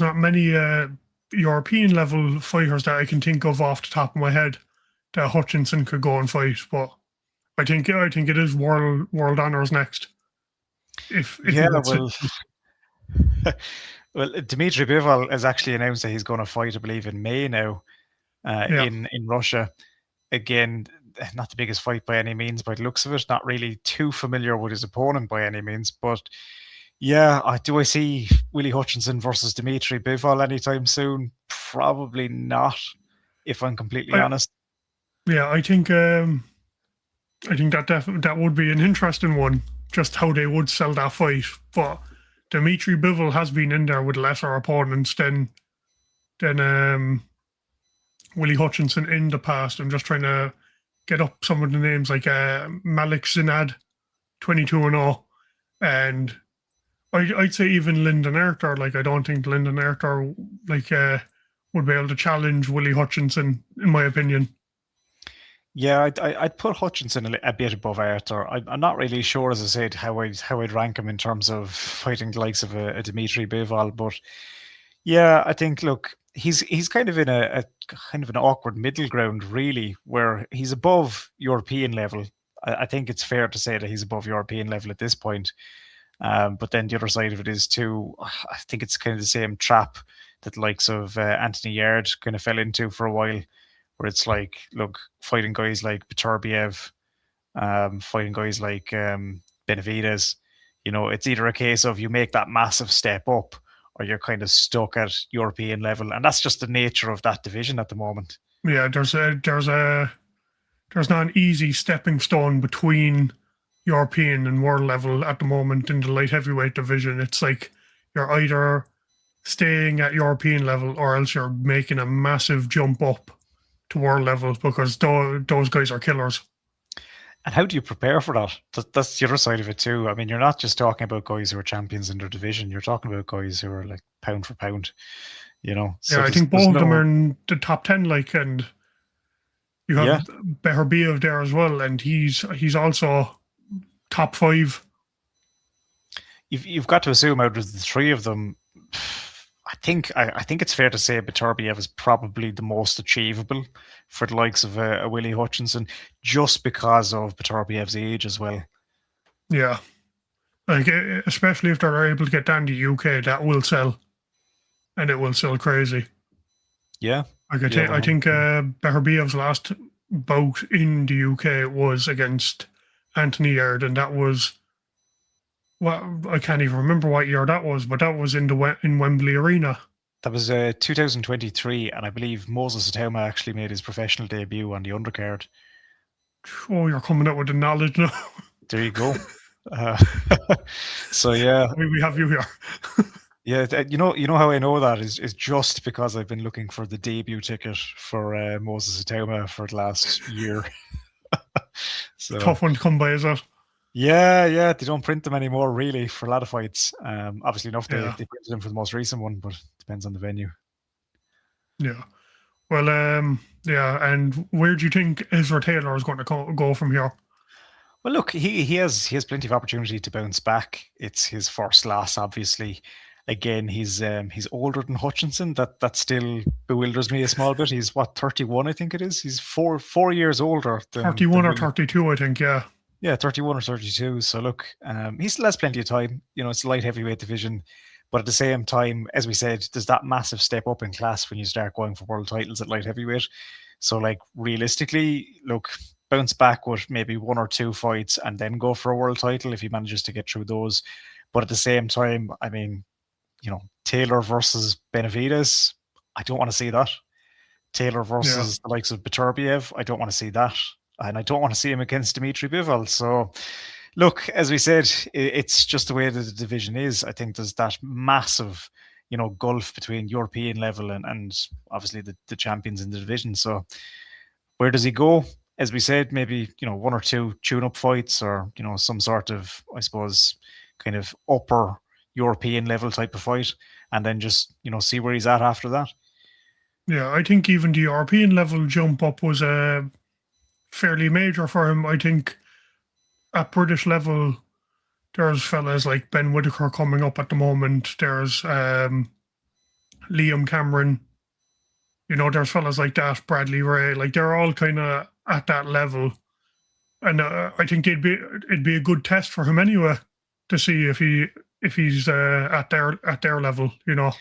not many European level fighters that I can think of off the top of my head that Hutchinson could go and fight, but I think it is world honors next. If Well, Dmitry Bivol has actually announced that he's going to fight, I believe, in May now Yeah. in Russia. Again, not the biggest fight by any means by the looks of it. Not really too familiar with his opponent by any means. But yeah, do I see Willy Hutchinson versus Dmitry Bivol anytime soon? Probably not, if I'm completely I, honest. yeah, I think that would be an interesting one, just how they would sell that fight. But Dmitry Bivol has been in there with lesser opponents than Willy Hutchinson in the past. I'm just trying to get up some of the names like Malik Zinad, 22-0, and I'd say even Lyndon Arthur. Like, I don't think Lyndon Arthur would be able to challenge Willy Hutchinson, in my opinion. Yeah, I'd put Hutchinson a bit above Arthur. I'm not really sure, as I said, how I'd rank him in terms of fighting the likes of a Dmitry Bivol. But yeah, I think, look, he's kind of in a kind of an awkward middle ground, really, where he's above European level. I think it's fair to say that he's above European level at this point. But then the other side of it is too, I think it's kind of the same trap that the likes of Anthony Yard kind of fell into for a while, where it's like, look, fighting guys like Beterbiev, fighting guys like Benavidez, it's either a case of you make that massive step up or you're kind of stuck at European level. And that's just the nature of that division at the moment. Yeah, there's not an easy stepping stone between European and world level at the moment in the light heavyweight division. It's like you're either staying at European level or else you're making a massive jump up to world level, because those guys are killers. And how do you prepare for that? That's the other side of it too. I mean, you're not just talking about guys who are champions in their division. You're talking about guys who are like pound for pound, So yeah, I think both of them are in the top 10, and you have Beterbiev there as well, and he's also top 5. You've got to assume out of the three of them, I think it's fair to say Beterbiev is probably the most achievable for the likes of a Willy Hutchinson, just because of Beterbiev's age as well. Yeah, like especially if they're able to get down to UK, that will sell, and it will sell crazy. Yeah, like I think Beterbiev's last bout in the UK was against Anthony Yard, and that was, well, I can't even remember what year that was, but that was in Wembley Arena. That was 2023, and I believe Moses Itauma actually made his professional debut on the undercard. Oh, you're coming up with the knowledge now. There you go. So yeah, we have you here. Yeah, you know how I know that is just because I've been looking for the debut ticket for Moses Itauma for the last year. So tough one to come by, is it? Yeah, they don't print them anymore, really, for a lot of fights. Obviously enough, they printed them for the most recent one, but it depends on the venue. Yeah. Well, and where do you think Ezra Taylor is going to go from here? Well, look, he has plenty of opportunity to bounce back. It's his first loss, obviously. Again, he's older than Hutchinson. That still bewilders me a small bit. He's 31, I think it is. He's four years older. 31 or 32, I think. Yeah. Yeah, 31 or 32. So look, he still has plenty of time. It's a light heavyweight division, but at the same time, as we said, there's that massive step up in class when you start going for world titles at light heavyweight. So like realistically, look, bounce back with maybe 1 or 2 fights and then go for a world title if he manages to get through those. But at the same time, I mean, Taylor versus Benavidez, I don't want to see that. Taylor versus the likes of Beterbiev, I don't want to see that. And I don't want to see him against Dmitry Bivol. So, look, as we said, it's just the way that the division is. I think there's that massive, gulf between European level and obviously the champions in the division. So, where does he go? As we said, maybe 1 or 2 tune-up fights, or some sort of, I suppose, kind of upper European level type of fight, and then just see where he's at after that. Yeah, I think even the European level jump up was fairly major for him. I think at British level, there's fellas like Ben Whitaker coming up at the moment. There's Liam Cameron. There's fellas like that, Bradley Ray. Like, they're all kind of at that level, and I think it'd be a good test for him anyway to see if he if he's at their level, you know.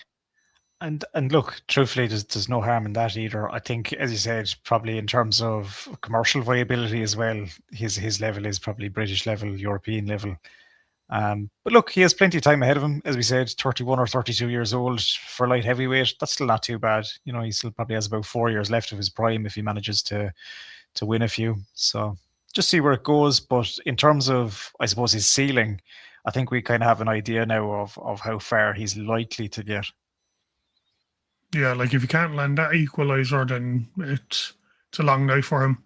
And look, truthfully, there's no harm in that either. I think, as you said, probably in terms of commercial viability as well, his level is probably British level, European level. But look, he has plenty of time ahead of him. As we said, 31 or 32 years old for light heavyweight. That's still not too bad. You know, he still probably has about 4 years left of his prime if he manages to win a few. So just see where it goes. But in terms of, I suppose, his ceiling, I think we kind of have an idea now of how far he's likely to get. Yeah, like if you can't land that equalizer, then it's a long night for him.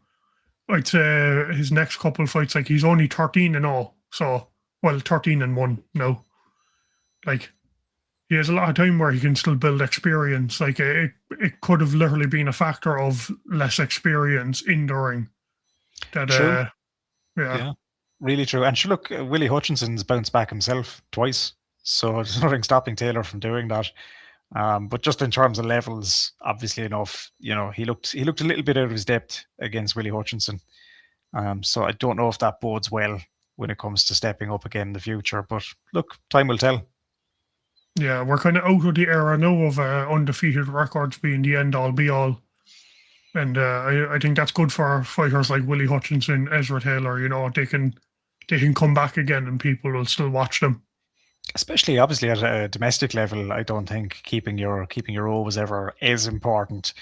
I'd say his next couple fights, like he's only 13-0, so 13-1 now. Like he has a lot of time where he can still build experience. Like it could have literally been a factor of less experience in the ring. That True. yeah, really true. And sure, look, Willy Hutchinson's bounced back himself twice, so there's nothing stopping Taylor from doing that. But just in terms of levels, obviously enough, you know, he looked a little bit out of his depth against Willy Hutchinson. So I don't know if that bodes well when it comes to stepping up again in the future. But look, time will tell. Yeah, we're kind of out of the era now of undefeated records being the end all be all. And I think that's good for fighters like Willy Hutchinson, Ezra Taylor. You know, they can come back again and people will still watch them. Especially, obviously, at a domestic level, I don't think keeping your O was ever as important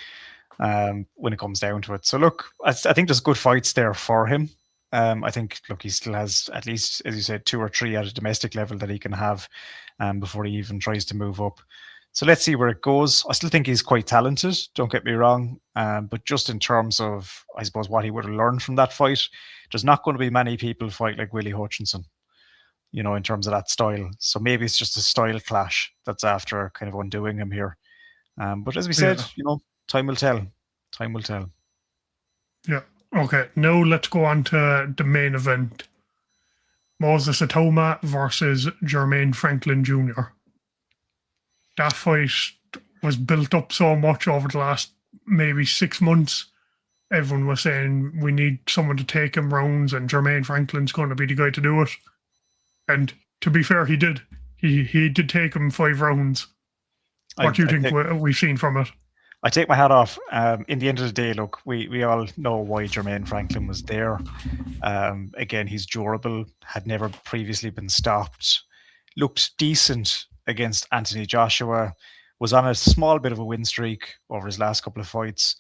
when it comes down to it. So look, I think there's good fights there for him. I think, look, he still has at least, as you said, 2 or 3 at a domestic level that he can have before he even tries to move up. So let's see where it goes. I still think he's quite talented, don't get me wrong. But just in terms of, I suppose, what he would have learned from that fight, there's not going to be many people fight like Willy Hutchinson, you know, in terms of that style. So maybe it's just a style clash that's after kind of undoing him here. But as we said, you know, time will tell. Time will tell. Yeah. Okay. Now let's go on to the main event. Moses Itauma versus Jermaine Franklin Jr. That fight was built up so much over the last maybe 6 months. Everyone was saying we need someone to take him rounds, and Jermaine Franklin's going to be the guy to do it. And to be fair, he did. He did take him 5 rounds. What do you think we've seen from it? I take my hat off. In the end of the day, look, we all know why Jermaine Franklin was there. Again, he's durable, had never previously been stopped, looked decent against Anthony Joshua, was on a small bit of a win streak over his last couple of fights.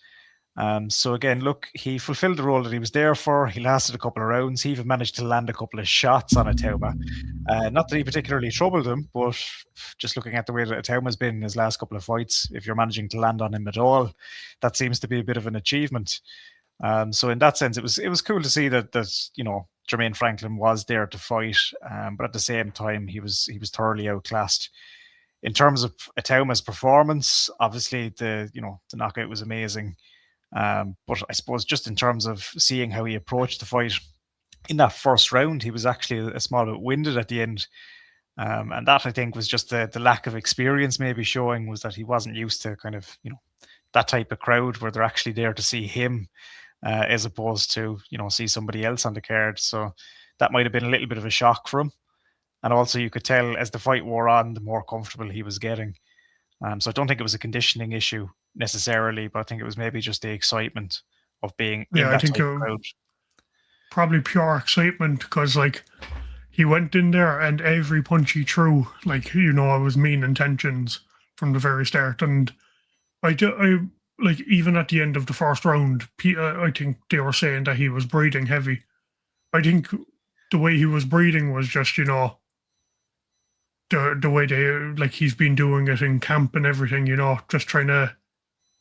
So again, look, he fulfilled the role that he was there for. He lasted a couple of rounds. He even managed to land a couple of shots on Itauma. Not that he particularly troubled him, but just looking at the way that Itauma's been in his last couple of fights, if you're managing to land on him at all, that seems to be a bit of an achievement. So in that sense, it was cool to see that you know, Jermaine Franklin was there to fight, but at the same time, he was thoroughly outclassed. In terms of Itauma's performance, obviously the knockout was amazing. But I suppose just in terms of seeing how he approached the fight in that first round, he was actually a small bit winded at the end. And that, I think, was just the lack of experience maybe showing, was that he wasn't used to kind of, you know, that type of crowd where they're actually there to see him as opposed to, you know, see somebody else on the card. So that might have been a little bit of a shock for him. And also you could tell as the fight wore on, the more comfortable he was getting. So I don't think it was a conditioning issue necessarily, but I think it was maybe just the excitement of being in that type of crowd. Probably pure excitement, because like he went in there and every punch he threw, like, you know, it was mean intentions from the very start. And I like, even at the end of the first round, I think they were saying that he was breathing heavy. I think the way he was breathing was just, you know, the way he's been doing it in camp and everything, you know, just trying to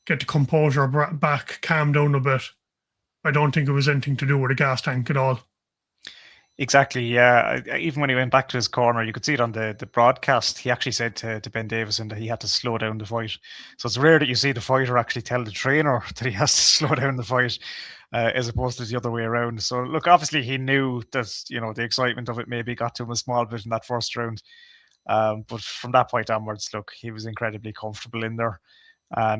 get the composure back, calm down a bit. I don't think it was anything to do with a gas tank at all. Exactly, yeah. Even when he went back to his corner, you could see it on the broadcast. He actually said to Ben Davison that he had to slow down the fight. So it's rare that you see the fighter actually tell the trainer that he has to slow down the fight, as opposed to the other way around. So look, obviously he knew that, you know, the excitement of it maybe got to him a small bit in that first round. But from that point onwards, look, he was incredibly comfortable in there.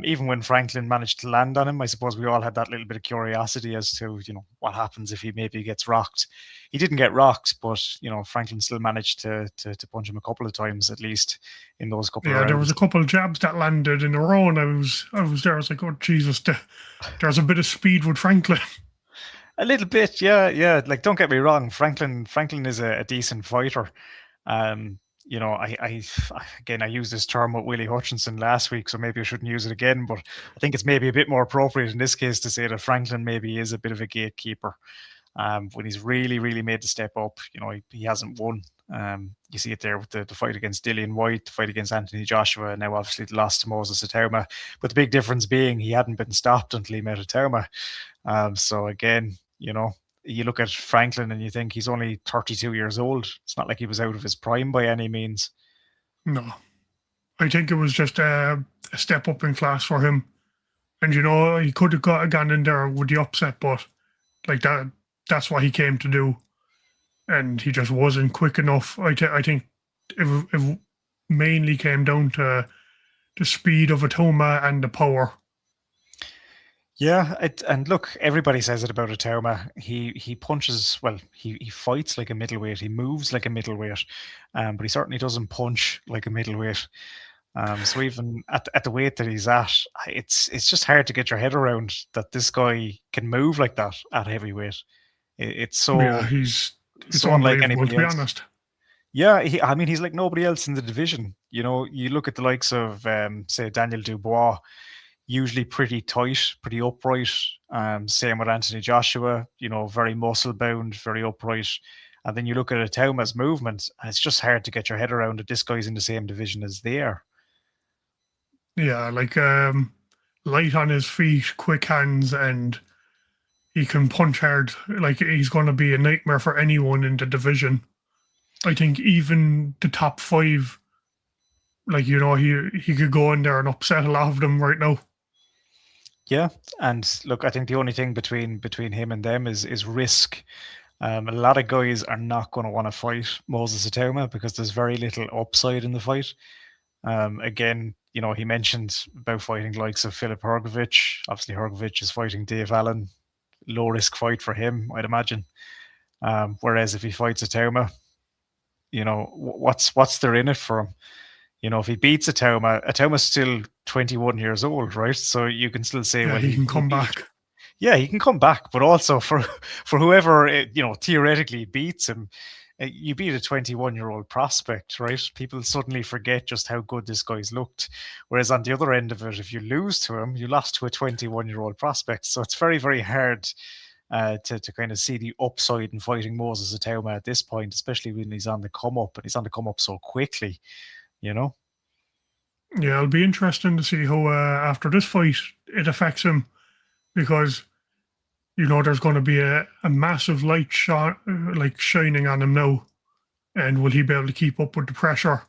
Even when Franklin managed to land on him, I suppose we all had that little bit of curiosity as to, what happens if he maybe gets rocked. He didn't get rocked, but, Franklin still managed to punch him a couple of times, at least, in those couple of Yeah, there was rounds. a couple of jabs that landed in a row, and I was there. I was like, oh Jesus, there's a bit of speed with Franklin. A little bit, yeah. Like, don't get me wrong, Franklin is a decent fighter. I again, I used this term with Willy Hutchinson last week, so maybe I shouldn't use it again, but I think it's maybe a bit more appropriate in this case to say that Franklin maybe is a bit of a gatekeeper. When he's really, really made the step up, he hasn't won. You see it there with the fight against Dillian White, the fight against Anthony Joshua, and now obviously the loss to Moses Itauma. But the big difference being he hadn't been stopped until he met Itauma. So again, you look at Franklin and you think he's only 32 years old. It's not like he was out of his prime by any means. No, I think it was just a step up in class for him. And, he could have gone in there with the upset, but like that's what he came to do. And he just wasn't quick enough. I think it mainly came down to the speed of Itauma and the power. Yeah, and look, everybody says it about Itauma. He punches, well, he fights like a middleweight. He moves like a middleweight, but he certainly doesn't punch like a middleweight. So even at the weight that he's at, it's just hard to get your head around that this guy can move like that at heavyweight. It's so it's so unlike unbelievable, anybody to be else. honest. Yeah, he's like nobody else in the division. You look at the likes of say Daniel Dubois, usually pretty tight, pretty upright. Same with Anthony Joshua, very muscle bound, very upright. And then you look at Itauma's movement, and it's just hard to get your head around that this guy's in the same division as they are. Yeah, like light on his feet, quick hands, and he can punch hard. Like, he's going to be a nightmare for anyone in the division. I think even the top 5, like, he could go in there and upset a lot of them right now. Yeah, and look, I think the only thing between him and them is risk. A lot of guys are not going to want to fight Moses Itauma because there's very little upside in the fight. Again, he mentioned about fighting likes of Filip Hrgovic. Obviously, Hrgovic is fighting Dave Allen. Low risk fight for him, I'd imagine. Whereas if he fights Itauma, what's there in it for him? If he beats Itauma's still 21 years old, right? So you can still say, well, he can come back. Yeah, he can come back, but also for whoever theoretically beats him, you beat a 21-year-old prospect, right? People suddenly forget just how good this guy's looked. Whereas on the other end of it, if you lose to him, you lost to a 21-year-old prospect. So it's very, very hard to kind of see the upside in fighting Moses Itauma at this point, especially when he's on the come up, and he's on the come up so quickly. Yeah, it'll be interesting to see how after this fight it affects him, because there's going to be a massive light shining on him now, and will he be able to keep up with the pressure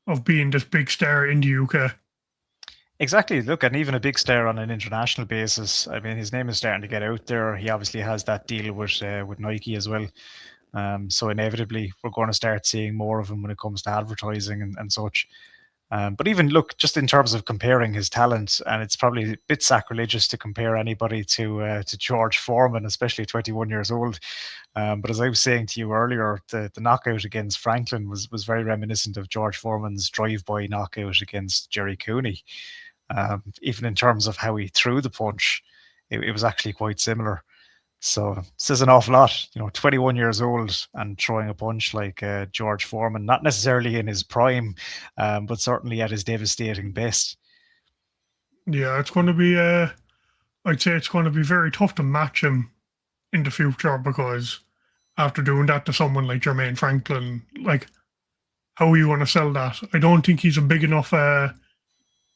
of being this big star in the UK? Exactly. Look, and even a big star on an international basis. I mean, his name is starting to get out there. He obviously has that deal with Nike as well. So inevitably, we're going to start seeing more of him when it comes to advertising and such. But even look, just in terms of comparing his talent, and it's probably a bit sacrilegious to compare anybody to George Foreman, especially 21 years old. But as I was saying to you earlier, the knockout against Franklin was very reminiscent of George Foreman's drive-by knockout against Jerry Cooney. Even in terms of how he threw the punch, it was actually quite similar. So it says an awful lot, 21 years old and throwing a punch like George Foreman, not necessarily in his prime, but certainly at his devastating best. Yeah, it's going to be, I'd say it's going to be very tough to match him in the future, because after doing that to someone like Jermaine Franklin, like, how are you going to sell that? I don't think he's a big enough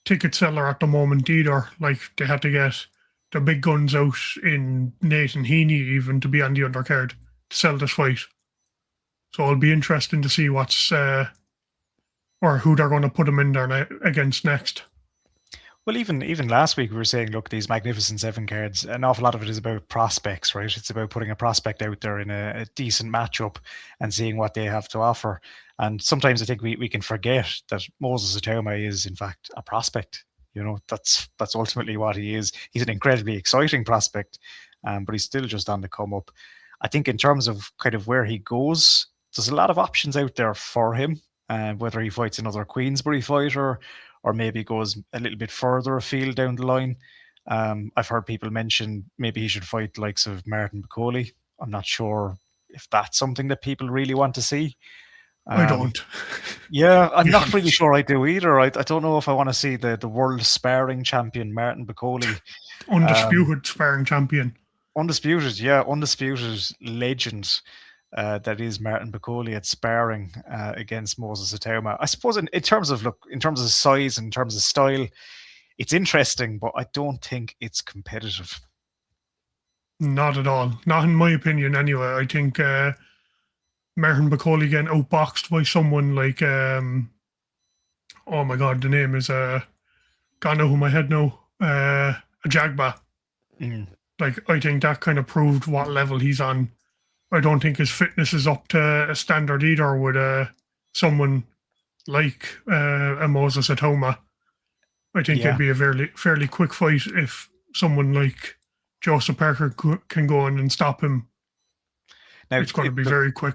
ticket seller at the moment either. Like, they had to get the big guns out in Nathan Heaney even to be on the undercard to sell this fight. So it'll be interesting to see what's or who they're going to put him in there against next. Well, even last week we were saying, look, these Magnificent Seven cards, an awful lot of it is about prospects, right? It's about putting a prospect out there in a decent matchup and seeing what they have to offer. And sometimes I think we can forget that Moses Itauma is, in fact, a prospect. That's ultimately what he is. He's an incredibly exciting prospect, but he's still just on the come up. I think in terms of kind of where he goes, there's a lot of options out there for him. Whether he fights another Queensbury fighter or maybe goes a little bit further afield down the line. I've heard people mention maybe he should fight the likes of Martin McCauley. I'm not sure if that's something that people really want to see. I don't. Yeah, I'm not really sure I do either. I don't know if I want to see the world sparring champion Martin McCauley. Undisputed sparring champion. Undisputed legend that is Martin McCauley at sparring against Moses Itauma. I suppose in terms of size, in terms of style, it's interesting, but I don't think it's competitive. Not at all. Not in my opinion, anyway. I think Martin McCauley getting outboxed by someone like, oh my God, the name is gone out of my head now. Ajagba. Like, I think that kind of proved what level he's on. I don't think his fitness is up to a standard either with someone like a Moses Itauma. I think it'd be a fairly quick fight if someone like Joseph Parker can go in and stop him. Now, it's going to be very quick.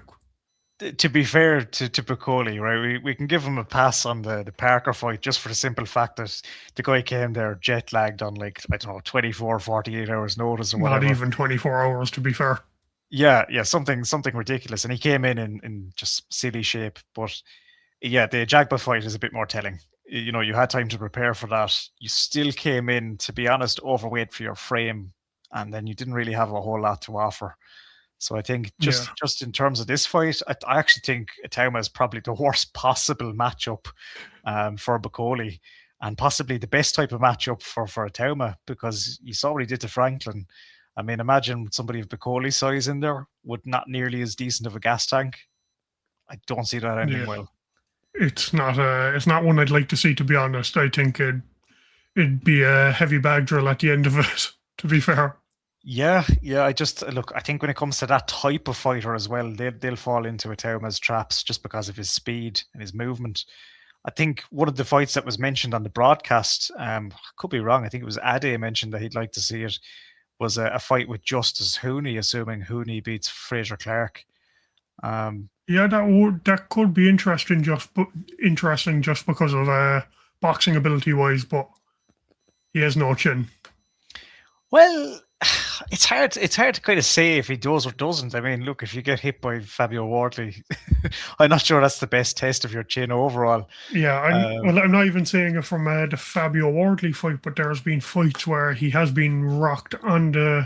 To be fair to McCauley, right, we can give him a pass on the Parker fight just for the simple fact that the guy came there jet lagged on 24, 48 hours notice or whatever. Not even 24 hours, to be fair. Yeah, something ridiculous. And he came in just silly shape. But yeah, the Jagba fight is a bit more telling. You had time to prepare for that. You still came in, to be honest, overweight for your frame, and then you didn't really have a whole lot to offer. So I think just in terms of this fight, I actually think Itauma is probably the worst possible matchup for McCauley, and possibly the best type of matchup for Itauma, because you saw what he did to Franklin. I mean, imagine somebody of McCauley's size in there with not nearly as decent of a gas tank. I don't see that ending well. It's not one I'd like to see, to be honest. I think it'd be a heavy bag drill at the end of it, to be fair. Yeah. I think when it comes to that type of fighter as well, they'll fall into Itauma's traps just because of his speed and his movement. I think one of the fights that was mentioned on the broadcast, I could be wrong, I think it was Ade mentioned that he'd like to see it, was a fight with Justice Heaney, assuming Heaney beats Fraser Clark. That could be interesting just because of boxing ability wise, but he has no chin. Well, it's hard to kind of say if he does or doesn't. I mean, look, if you get hit by Fabio Wardley, I'm not sure that's the best test of your chin overall. Yeah, I'm not even saying it from the Fabio Wardley fight, but there's been fights where he has been rocked he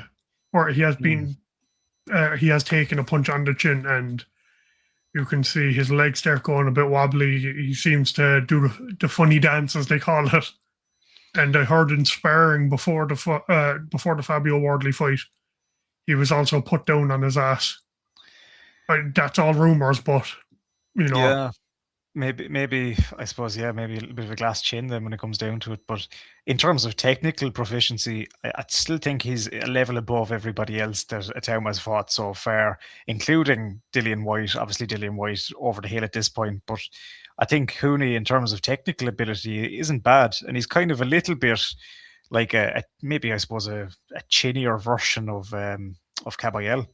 has taken a punch on the chin, and you can see his legs start going a bit wobbly. He seems to do the funny dance, as they call it. And I heard in sparring before the Fabio Wardley fight, he was also put down on his ass. That's all rumors, but Yeah, maybe I suppose maybe a little bit of a glass chin then when it comes down to it. But in terms of technical proficiency, I still think he's a level above everybody else that Itauma has fought so far, including Dillian White. Obviously, Dillian White over the hill at this point, but I think Heaney, in terms of technical ability, isn't bad, and he's kind of a little bit like a chinnier version of Caballel.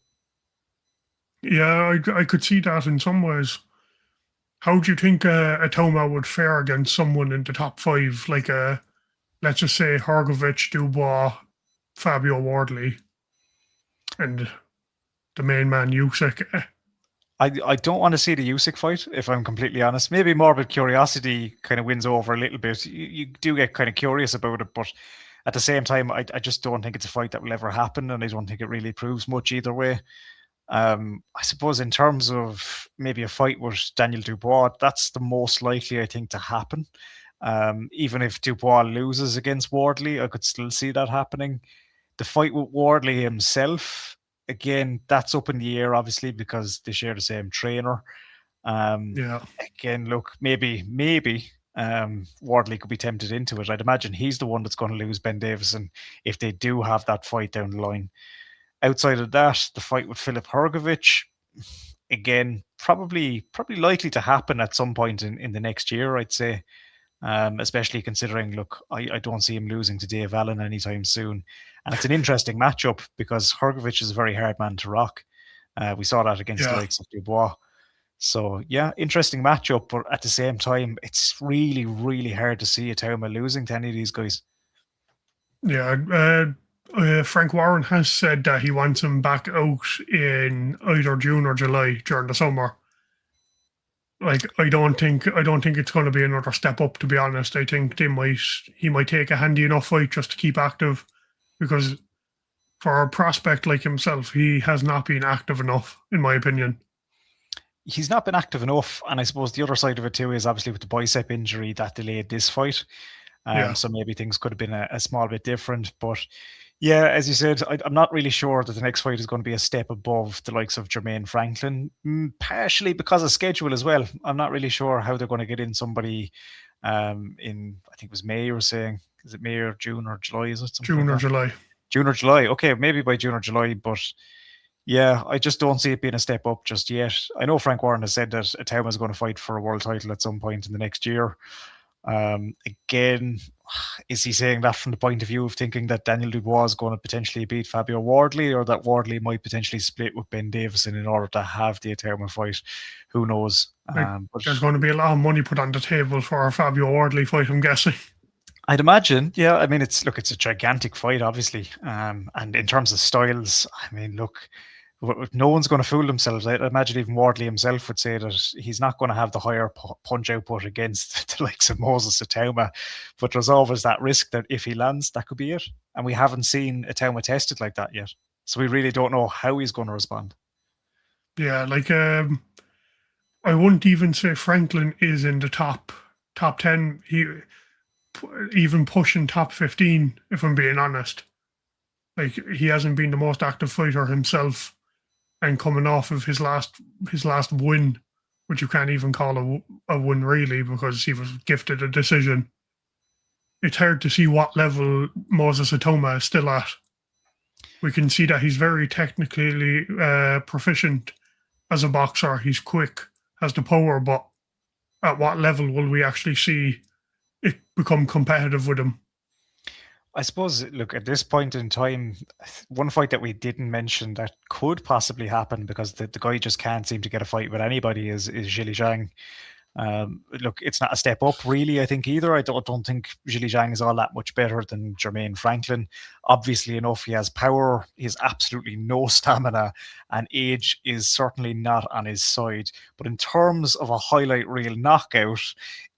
Yeah, I could see that in some ways. How do you think Itauma would fare against someone in the top five, like let's just say Hrgović, Dubois, Fabio Wardley, and the main man Usyk? I don't want to see the Usyk fight, if I'm completely honest. Maybe morbid curiosity kind of wins over a little bit. You do get kind of curious about it, but at the same time, I just don't think it's a fight that will ever happen, and I don't think it really proves much either way. I suppose in terms of maybe a fight with Daniel Dubois, that's the most likely, I think, to happen. Even if Dubois loses against Wardley, I could still see that happening. The fight with Wardley himself, again, that's up in the air, obviously, because they share the same trainer. Again, look, maybe Wardley could be tempted into it. I'd imagine he's the one that's going to lose Ben Davison if they do have that fight down the line. Outside of that, the fight with Filip Hrgović, again, probably likely to happen at some point in the next year, I'd say. especially considering, look, I don't see him losing to Dave Allen anytime soon. And it's an interesting matchup because Hrgovic is a very hard man to rock. We saw that against the likes of Dubois. So, yeah, interesting matchup. But at the same time, it's really, really hard to see Itauma losing to any of these guys. Yeah, Frank Warren has said that he wants him back out in either June or July during the summer. Like, I don't think it's going to be another step up. To be honest, I think he might take a handy enough fight just to keep active, because for a prospect like himself, he has not been active enough, in my opinion. He's not been active enough, and I suppose the other side of it too is obviously with the bicep injury that delayed this fight. So maybe things could have been a small bit different. But yeah, as you said, I'm not really sure that the next fight is going to be a step above the likes of Jermaine Franklin, partially because of schedule as well. I'm not really sure how they're going to get in somebody in, I think it was May you were saying. Is it May or June or July? Is it something June like or July? June or July. Okay, maybe by June or July, but yeah, I just don't see it being a step up just yet. I know Frank Warren has said that Itauma is going to fight for a world title at some point in the next year. Again, is he saying that from the point of view of thinking that Daniel Dubois is going to potentially beat Fabio Wardley, or that Wardley might potentially split with Ben Davison in order to have the Itauma fight? Who knows? But there's going to be a lot of money put on the table for a Fabio Wardley fight, I'm guessing. I'd imagine, yeah. I mean, it's a gigantic fight, obviously. And in terms of styles, I mean, look, no one's going to fool themselves. I imagine even Wardley himself would say that he's not going to have the higher punch output against the likes of Moses Itauma, but there's always that risk that if he lands, that could be it. And we haven't seen Itauma tested like that yet, so we really don't know how he's going to respond. Yeah, like I wouldn't even say Franklin is in the top 10. He even pushing top 15, if I'm being honest. Like, he hasn't been the most active fighter himself. And coming off of his last win, which you can't even call a win really, because he was gifted a decision, it's hard to see what level Moses Itauma is still at. We can see that he's very technically proficient as a boxer. He's quick, has the power, but at what level will we actually see it become competitive with him? I suppose, look, at this point in time, one fight that we didn't mention that could possibly happen, because the guy just can't seem to get a fight with anybody, is Zhilei Zhang. Look, it's not a step up, really, I think, either. I don't think Zhilei Zhang is all that much better than Jermaine Franklin. Obviously enough, he has power, he has absolutely no stamina, and age is certainly not on his side. But in terms of a highlight reel knockout,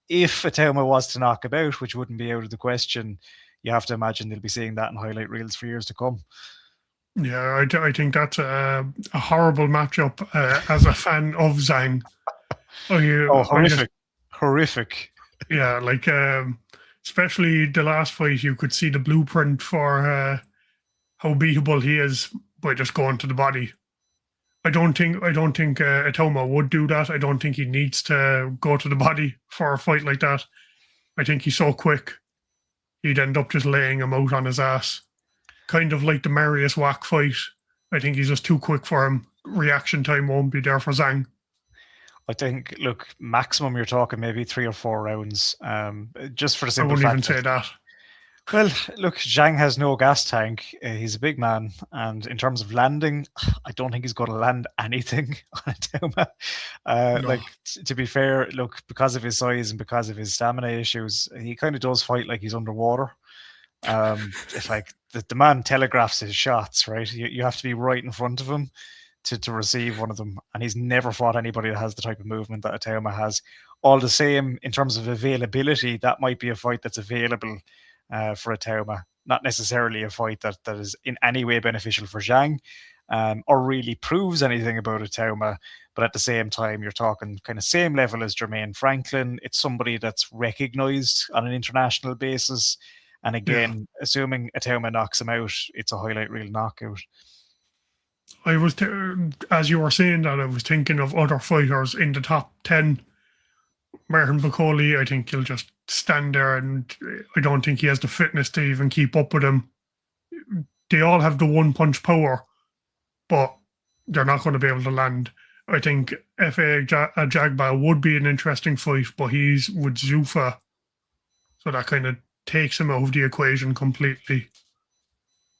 if Itauma was to knock him out, which wouldn't be out of the question, you have to imagine they'll be seeing that in highlight reels for years to come. Yeah, I think that's a horrible matchup as a fan of Zhang. Horrific. Yeah, like especially the last fight, you could see the blueprint for how beatable he is by just going to the body. I don't think Itauma would do that. I don't think he needs to go to the body for a fight like that. I think he's so quick, he'd end up just laying him out on his ass. Kind of like the Marius Wack fight. I think he's just too quick for him. Reaction time won't be there for Zhang. I think, look, maximum you're talking maybe 3 or 4 rounds. Just for the simple fact. I wouldn't even say that. Well, look, Zhang has no gas tank. He's a big man. And in terms of landing, I don't think he's going to land anything on Itauma. No. Like, to be fair, look, because of his size and because of his stamina issues, he kind of does fight like he's underwater. It's like the man telegraphs his shots, right? You have to be right in front of him to receive one of them. And he's never fought anybody that has the type of movement that Itauma has. All the same, in terms of availability, that might be a fight that's available for Itauma, not necessarily a fight that is in any way beneficial for Zhang, or really proves anything about Itauma. But at the same time, you're talking kind of same level as Jermaine Franklin. It's somebody that's recognized on an international basis. And again, assuming Itauma knocks him out, it's a highlight reel knockout. I was, as you were saying that, I was thinking of other fighters in the top 10. Martin Bakole, I think he'll just stand there, and I don't think he has the fitness to even keep up with him. They all have the one-punch power, but they're not going to be able to land. I think F.A. Jagba would be an interesting fight, but he's with Zuffa, So that kind of takes him out of the equation completely.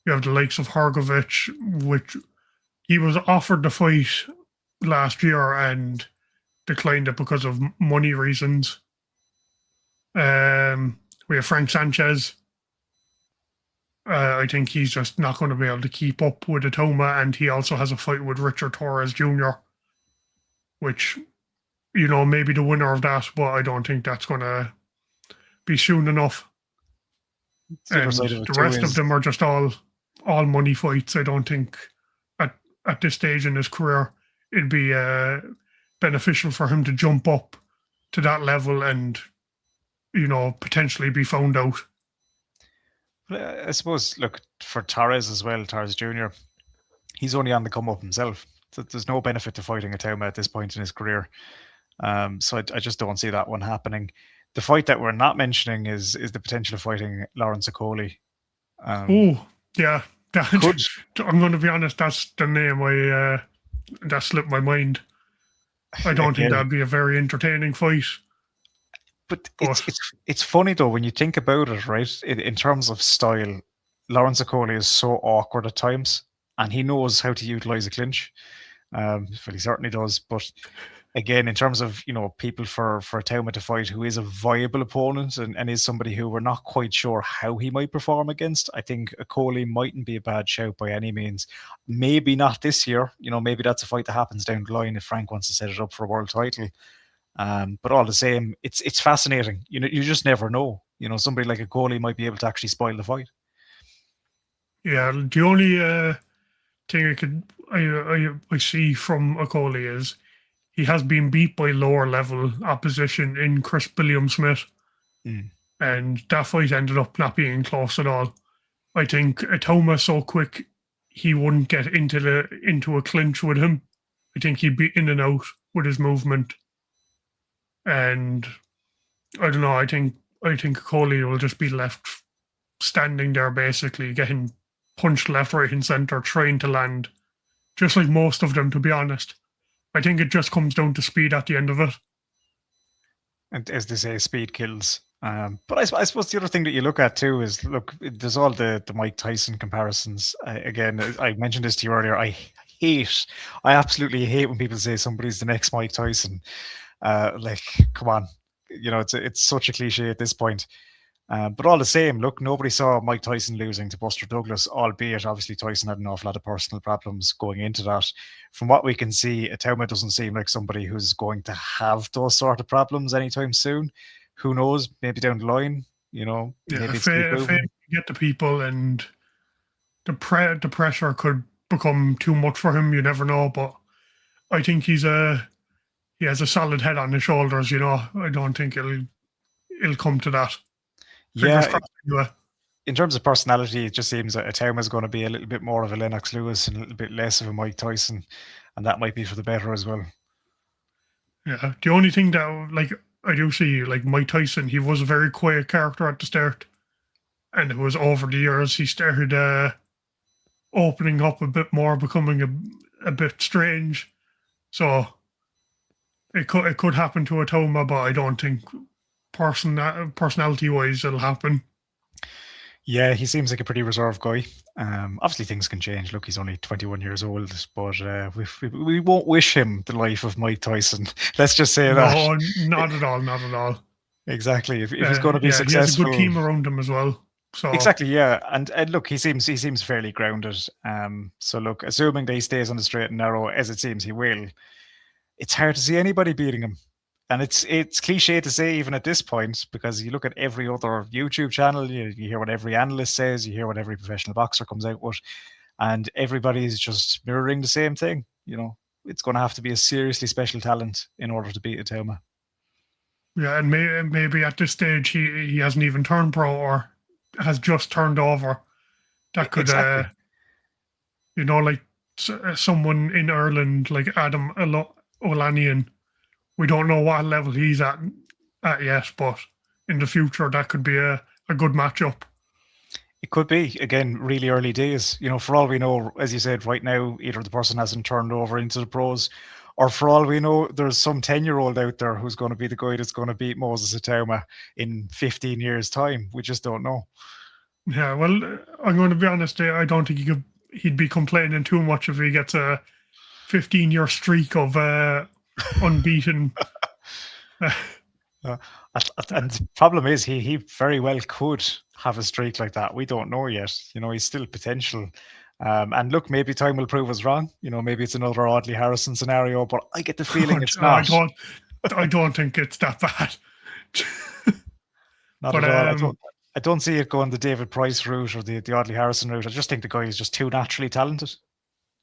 You have the likes of Hrgovic, which he was offered the fight last year and declined it because of money reasons. We have Frank Sanchez. I think he's just not going to be able to keep up with Itauma, and he also has a fight with Richard Torres Jr., which, maybe the winner of that, but I don't think that's going to be soon enough. And the rest of them are just all money fights. I don't think at this stage in his career it'd be beneficial for him to jump up to that level and, potentially be found out. I suppose, look, for Torres as well, Torres Jr., he's only on the come up himself. So there's no benefit to fighting Itauma at this point in his career. So I just don't see that one happening. The fight that we're not mentioning is the potential of fighting Lawrence Okoli. Yeah. I'm going to be honest, that's the name that slipped my mind. I don't think that'd be a very entertaining fight. But it's funny though when you think about it, right? In terms of style, Lawrence Okoli is so awkward at times, and he knows how to utilize a clinch. Well, he certainly does. But again, in terms of people for Itauma to fight who is a viable opponent and is somebody who we're not quite sure how he might perform against, I think Okoli mightn't be a bad shout by any means. Maybe not this year. Maybe that's a fight that happens down the line if Frank wants to set it up for a world title. But all the same, it's fascinating. You just never know. Somebody like Okoli might be able to actually spoil the fight. Yeah, the only thing I see from Okoli is he has been beat by lower level opposition in Chris Billiam-Smith, and that fight ended up not being close at all. I think Itauma so quick he wouldn't get into a clinch with him. I think he'd be in and out with his movement. And I don't know, I think Okoli will just be left standing there basically, getting punched left, right, and centre, trying to land. Just like most of them, to be honest. I think it just comes down to speed at the end of it. And as they say, speed kills. But I suppose the other thing that you look at too is, look, there's all the Mike Tyson comparisons. Again, I mentioned this to you earlier. I absolutely hate when people say somebody's the next Mike Tyson. Come on, it's such a cliche at this point. But all the same, look, nobody saw Mike Tyson losing to Buster Douglas, albeit obviously Tyson had an awful lot of personal problems going into that. From what we can see, Itauma doesn't seem like somebody who's going to have those sort of problems anytime soon. Who knows? Maybe down the line, maybe if they get the people and the pressure could become too much for him, you never know. But I think he has a solid head on his shoulders. I don't think it'll come to that. Yeah. In terms of personality, it just seems that Itauma is going to be a little bit more of a Lennox Lewis and a little bit less of a Mike Tyson, and that might be for the better as well. Yeah, the only thing that I do see, Mike Tyson, he was a very quiet character at the start, and it was over the years he started opening up a bit more, becoming a bit strange. So it could happen to Itauma, but I don't think personality-wise it'll happen. Yeah, he seems like a pretty reserved guy. Obviously, things can change. Look, he's only 21 years old, but we won't wish him the life of Mike Tyson. Let's just say that. No, not at all. Exactly. If he's going to be successful, he has a good team around him as well. So exactly, yeah. And look, he seems fairly grounded. So look, assuming that he stays on the straight and narrow, as it seems he will, it's hard to see anybody beating him. And it's cliche to say even at this point, because you look at every other YouTube channel, you hear what every analyst says, you hear what every professional boxer comes out with, and everybody is just mirroring the same thing. It's going to have to be a seriously special talent in order to beat Itauma. Yeah, and maybe at this stage he hasn't even turned pro or has just turned over. That could, exactly. Like someone in Ireland like Adam Olanian. We don't know what level he's at yet, but in the future that could be a good matchup. It could be, again, really early days. For all we know, as you said, right now, either the person hasn't turned over into the pros Or for all we know, there's some 10-year-old out there who's going to be the guy that's going to beat Moses Itauma in 15 years' time. We just don't know. Yeah, well, I'm going to be honest. I don't think he'd be complaining too much if he gets a 15-year streak of unbeaten. And the problem is, he very well could have a streak like that. We don't know yet. He's still potential. And look, maybe time will prove us wrong. Maybe it's another Audley Harrison scenario, but I get the feeling it's not. I don't think it's that bad. Not at all. I don't see it going the David Price route or the Audley Harrison route. I just think the guy is just too naturally talented.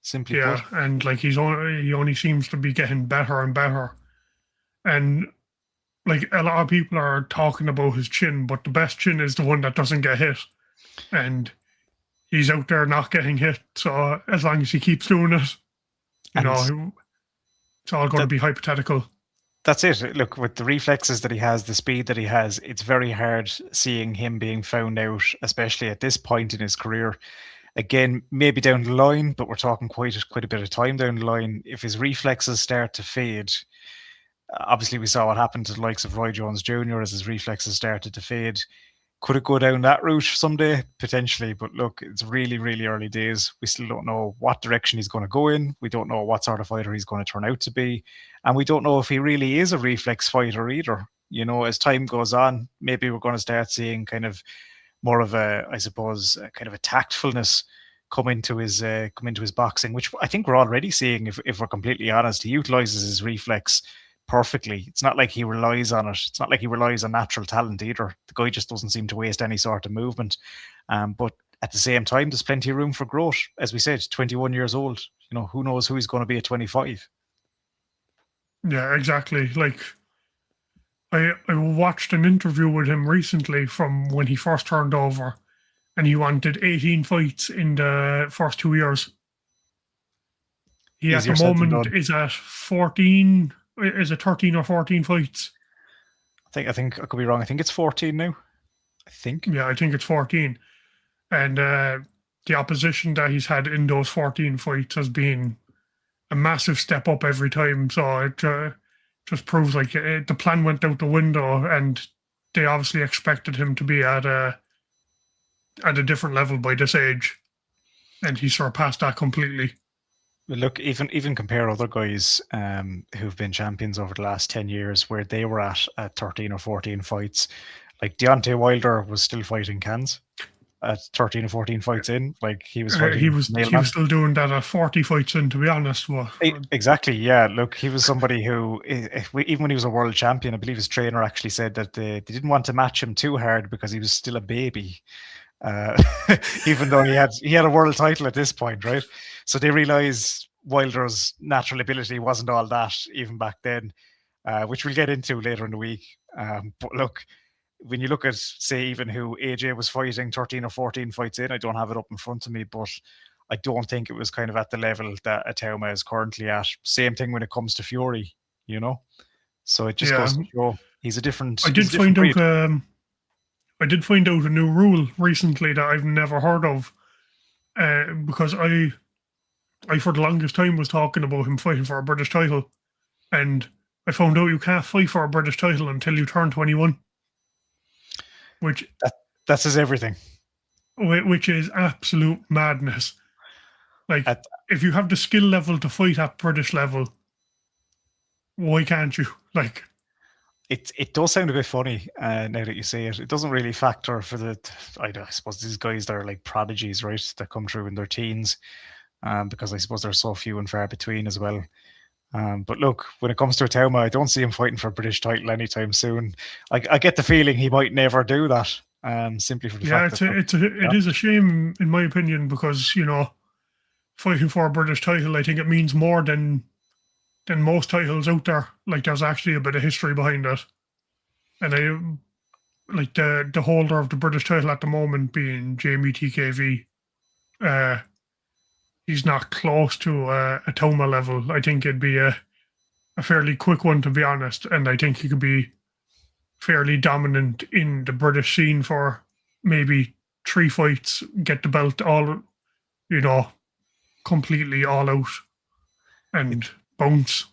Simply put. And like he only seems to be getting better and better. And like a lot of people are talking about his chin, but the best chin is the one that doesn't get hit. And he's out there not getting hit. So as long as he keeps doing it, it's all going to be hypothetical. That's it. Look, with the reflexes that he has, the speed that he has, it's very hard seeing him being found out, especially at this point in his career. Again, maybe down the line, but we're talking quite a bit of time down the line. If his reflexes start to fade, obviously we saw what happened to the likes of Roy Jones Jr. as his reflexes started to fade. Could it go down that route someday? Potentially, but look, it's really, really early days. We still don't know what direction he's going to go in. We don't know what sort of fighter he's going to turn out to be. And we don't know if he really is a reflex fighter either. As time goes on, maybe we're going to start seeing kind of more of a, I suppose, kind of a tactfulness come into his boxing, which I think we're already seeing, if we're completely honest. He utilizes his reflex perfectly. It's not like he relies on it. It's not like he relies on natural talent either. The guy just doesn't seem to waste any sort of movement. But at the same time, there's plenty of room for growth. As we said, 21 years old. Who knows who he's going to be at 25? Yeah, exactly. Like, I watched an interview with him recently from when he first turned over, and he wanted 18 fights in the first 2 years. He at the moment is at 14. Is it 13 or 14 fights? I think I could be wrong. I think it's 14 now. I think. Yeah, I think it's 14. And the opposition that he's had in those 14 fights has been a massive step up every time. So it just proves like the plan went out the window, and they obviously expected him to be at a different level by this age, and he surpassed that completely. Look, even compare other guys who've been champions over the last 10 years where they were at 13 or 14 fights. Like Deontay Wilder was still fighting cans at 13 or 14 fights in. Like he was fighting. He was still doing that at 40 fights in, to be honest. Exactly, yeah. Look, he was somebody who, even when he was a world champion, I believe his trainer actually said that they didn't want to match him too hard because he was still a baby. Even though he had a world title at this point, right? So they realized Wilder's natural ability wasn't all that even back then, which we'll get into later in the week. But look, when you look at, say, even who AJ was fighting 13 or 14 fights in, I don't have it up in front of me, but I don't think it was kind of at the level that Itauma is currently at. Same thing when it comes to Fury, So it just goes to show he's a different. I did find out a new rule recently that I've never heard of, because I for the longest time was talking about him fighting for a British title, and I found out you can't fight for a British title until you turn 21. Which that says everything. Which is absolute madness. Like, if you have the skill level to fight at British level, why can't you? Like, it does sound a bit funny now that you say it. It doesn't really factor for I suppose these guys that are like prodigies, right? That come through in their teens, because I suppose they're so few and far between as well. But look, when it comes to Itauma, I don't see him fighting for a British title anytime soon. I get the feeling he might never do that. Simply for the fact that it is a shame in my opinion, because fighting for a British title, I think it means more than most titles out there. Like, there's actually a bit of history behind it, and I like the holder of the British title at the moment being Jamie TKV. He's not close to a Itauma level. I think it'd be a fairly quick one, to be honest, and I think he could be fairly dominant in the British scene for maybe 3 fights, get the belt all, completely all out, and bounce.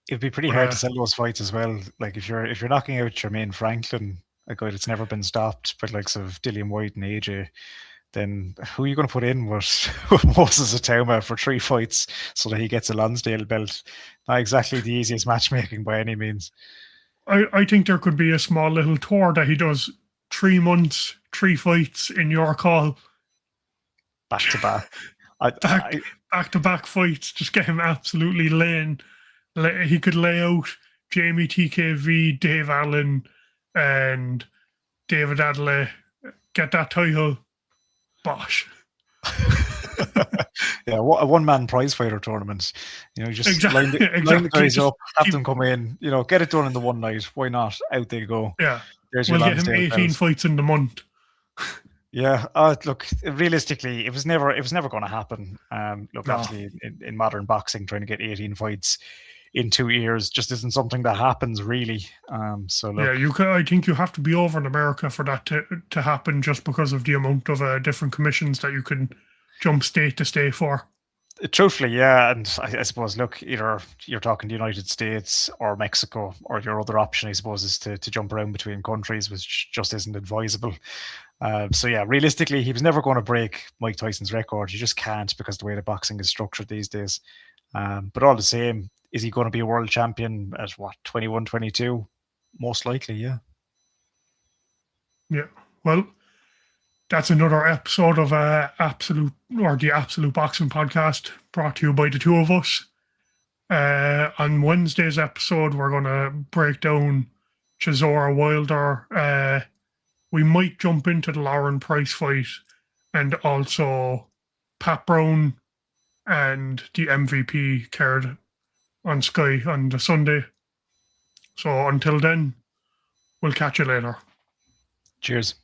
It'd be pretty But, hard to sell those fights as well. Like if you're knocking out Jermaine Franklin, a guy that's never been stopped by the likes of Dillian White and AJ, then who are you going to put in with, with Moses Itauma for 3 fights so that he gets a Lonsdale belt? Not exactly the easiest matchmaking by any means. I think there could be a small little tour that he does 3 months, 3 fights in York Hall. Back to back. Back to back fights. Just get him absolutely laying. He could lay out Jamie TKV, Dave Allen, and David Adelaide. Get that title. Bosh. Yeah, what a one-man prize fighter tournament. You know, just exactly. line the guys up, have them come in, you know, get it done in the one night. Why not? Out they go. Yeah. There's we'll your get him 18 fights in the month. Yeah, look, realistically, it was never going to happen. Look, No. obviously, in modern boxing, trying to get 18 fights in 2 years just isn't something that happens, really. So look, yeah, I think you have to be over in America for that to happen, just because of the amount of different commissions that you can jump state to state for. Truthfully, yeah, and I suppose, look, either you're talking the United States or Mexico, or your other option, I suppose, is to jump around between countries, which just isn't advisable. So yeah, realistically, he was never going to break Mike Tyson's record. You just can't, because the way the boxing is structured these days. But all the same, is he going to be a world champion at what, 21, 22? Most likely, yeah. Yeah. Well, that's another episode of the Absolute Boxing Podcast, brought to you by the two of us. On Wednesday's episode, we're going to break down Chisora Wilder. We might jump into the Lauren Price fight, and also Pat Brown and the MVP card on Sky on the Sunday. So until then, we'll catch you later. Cheers.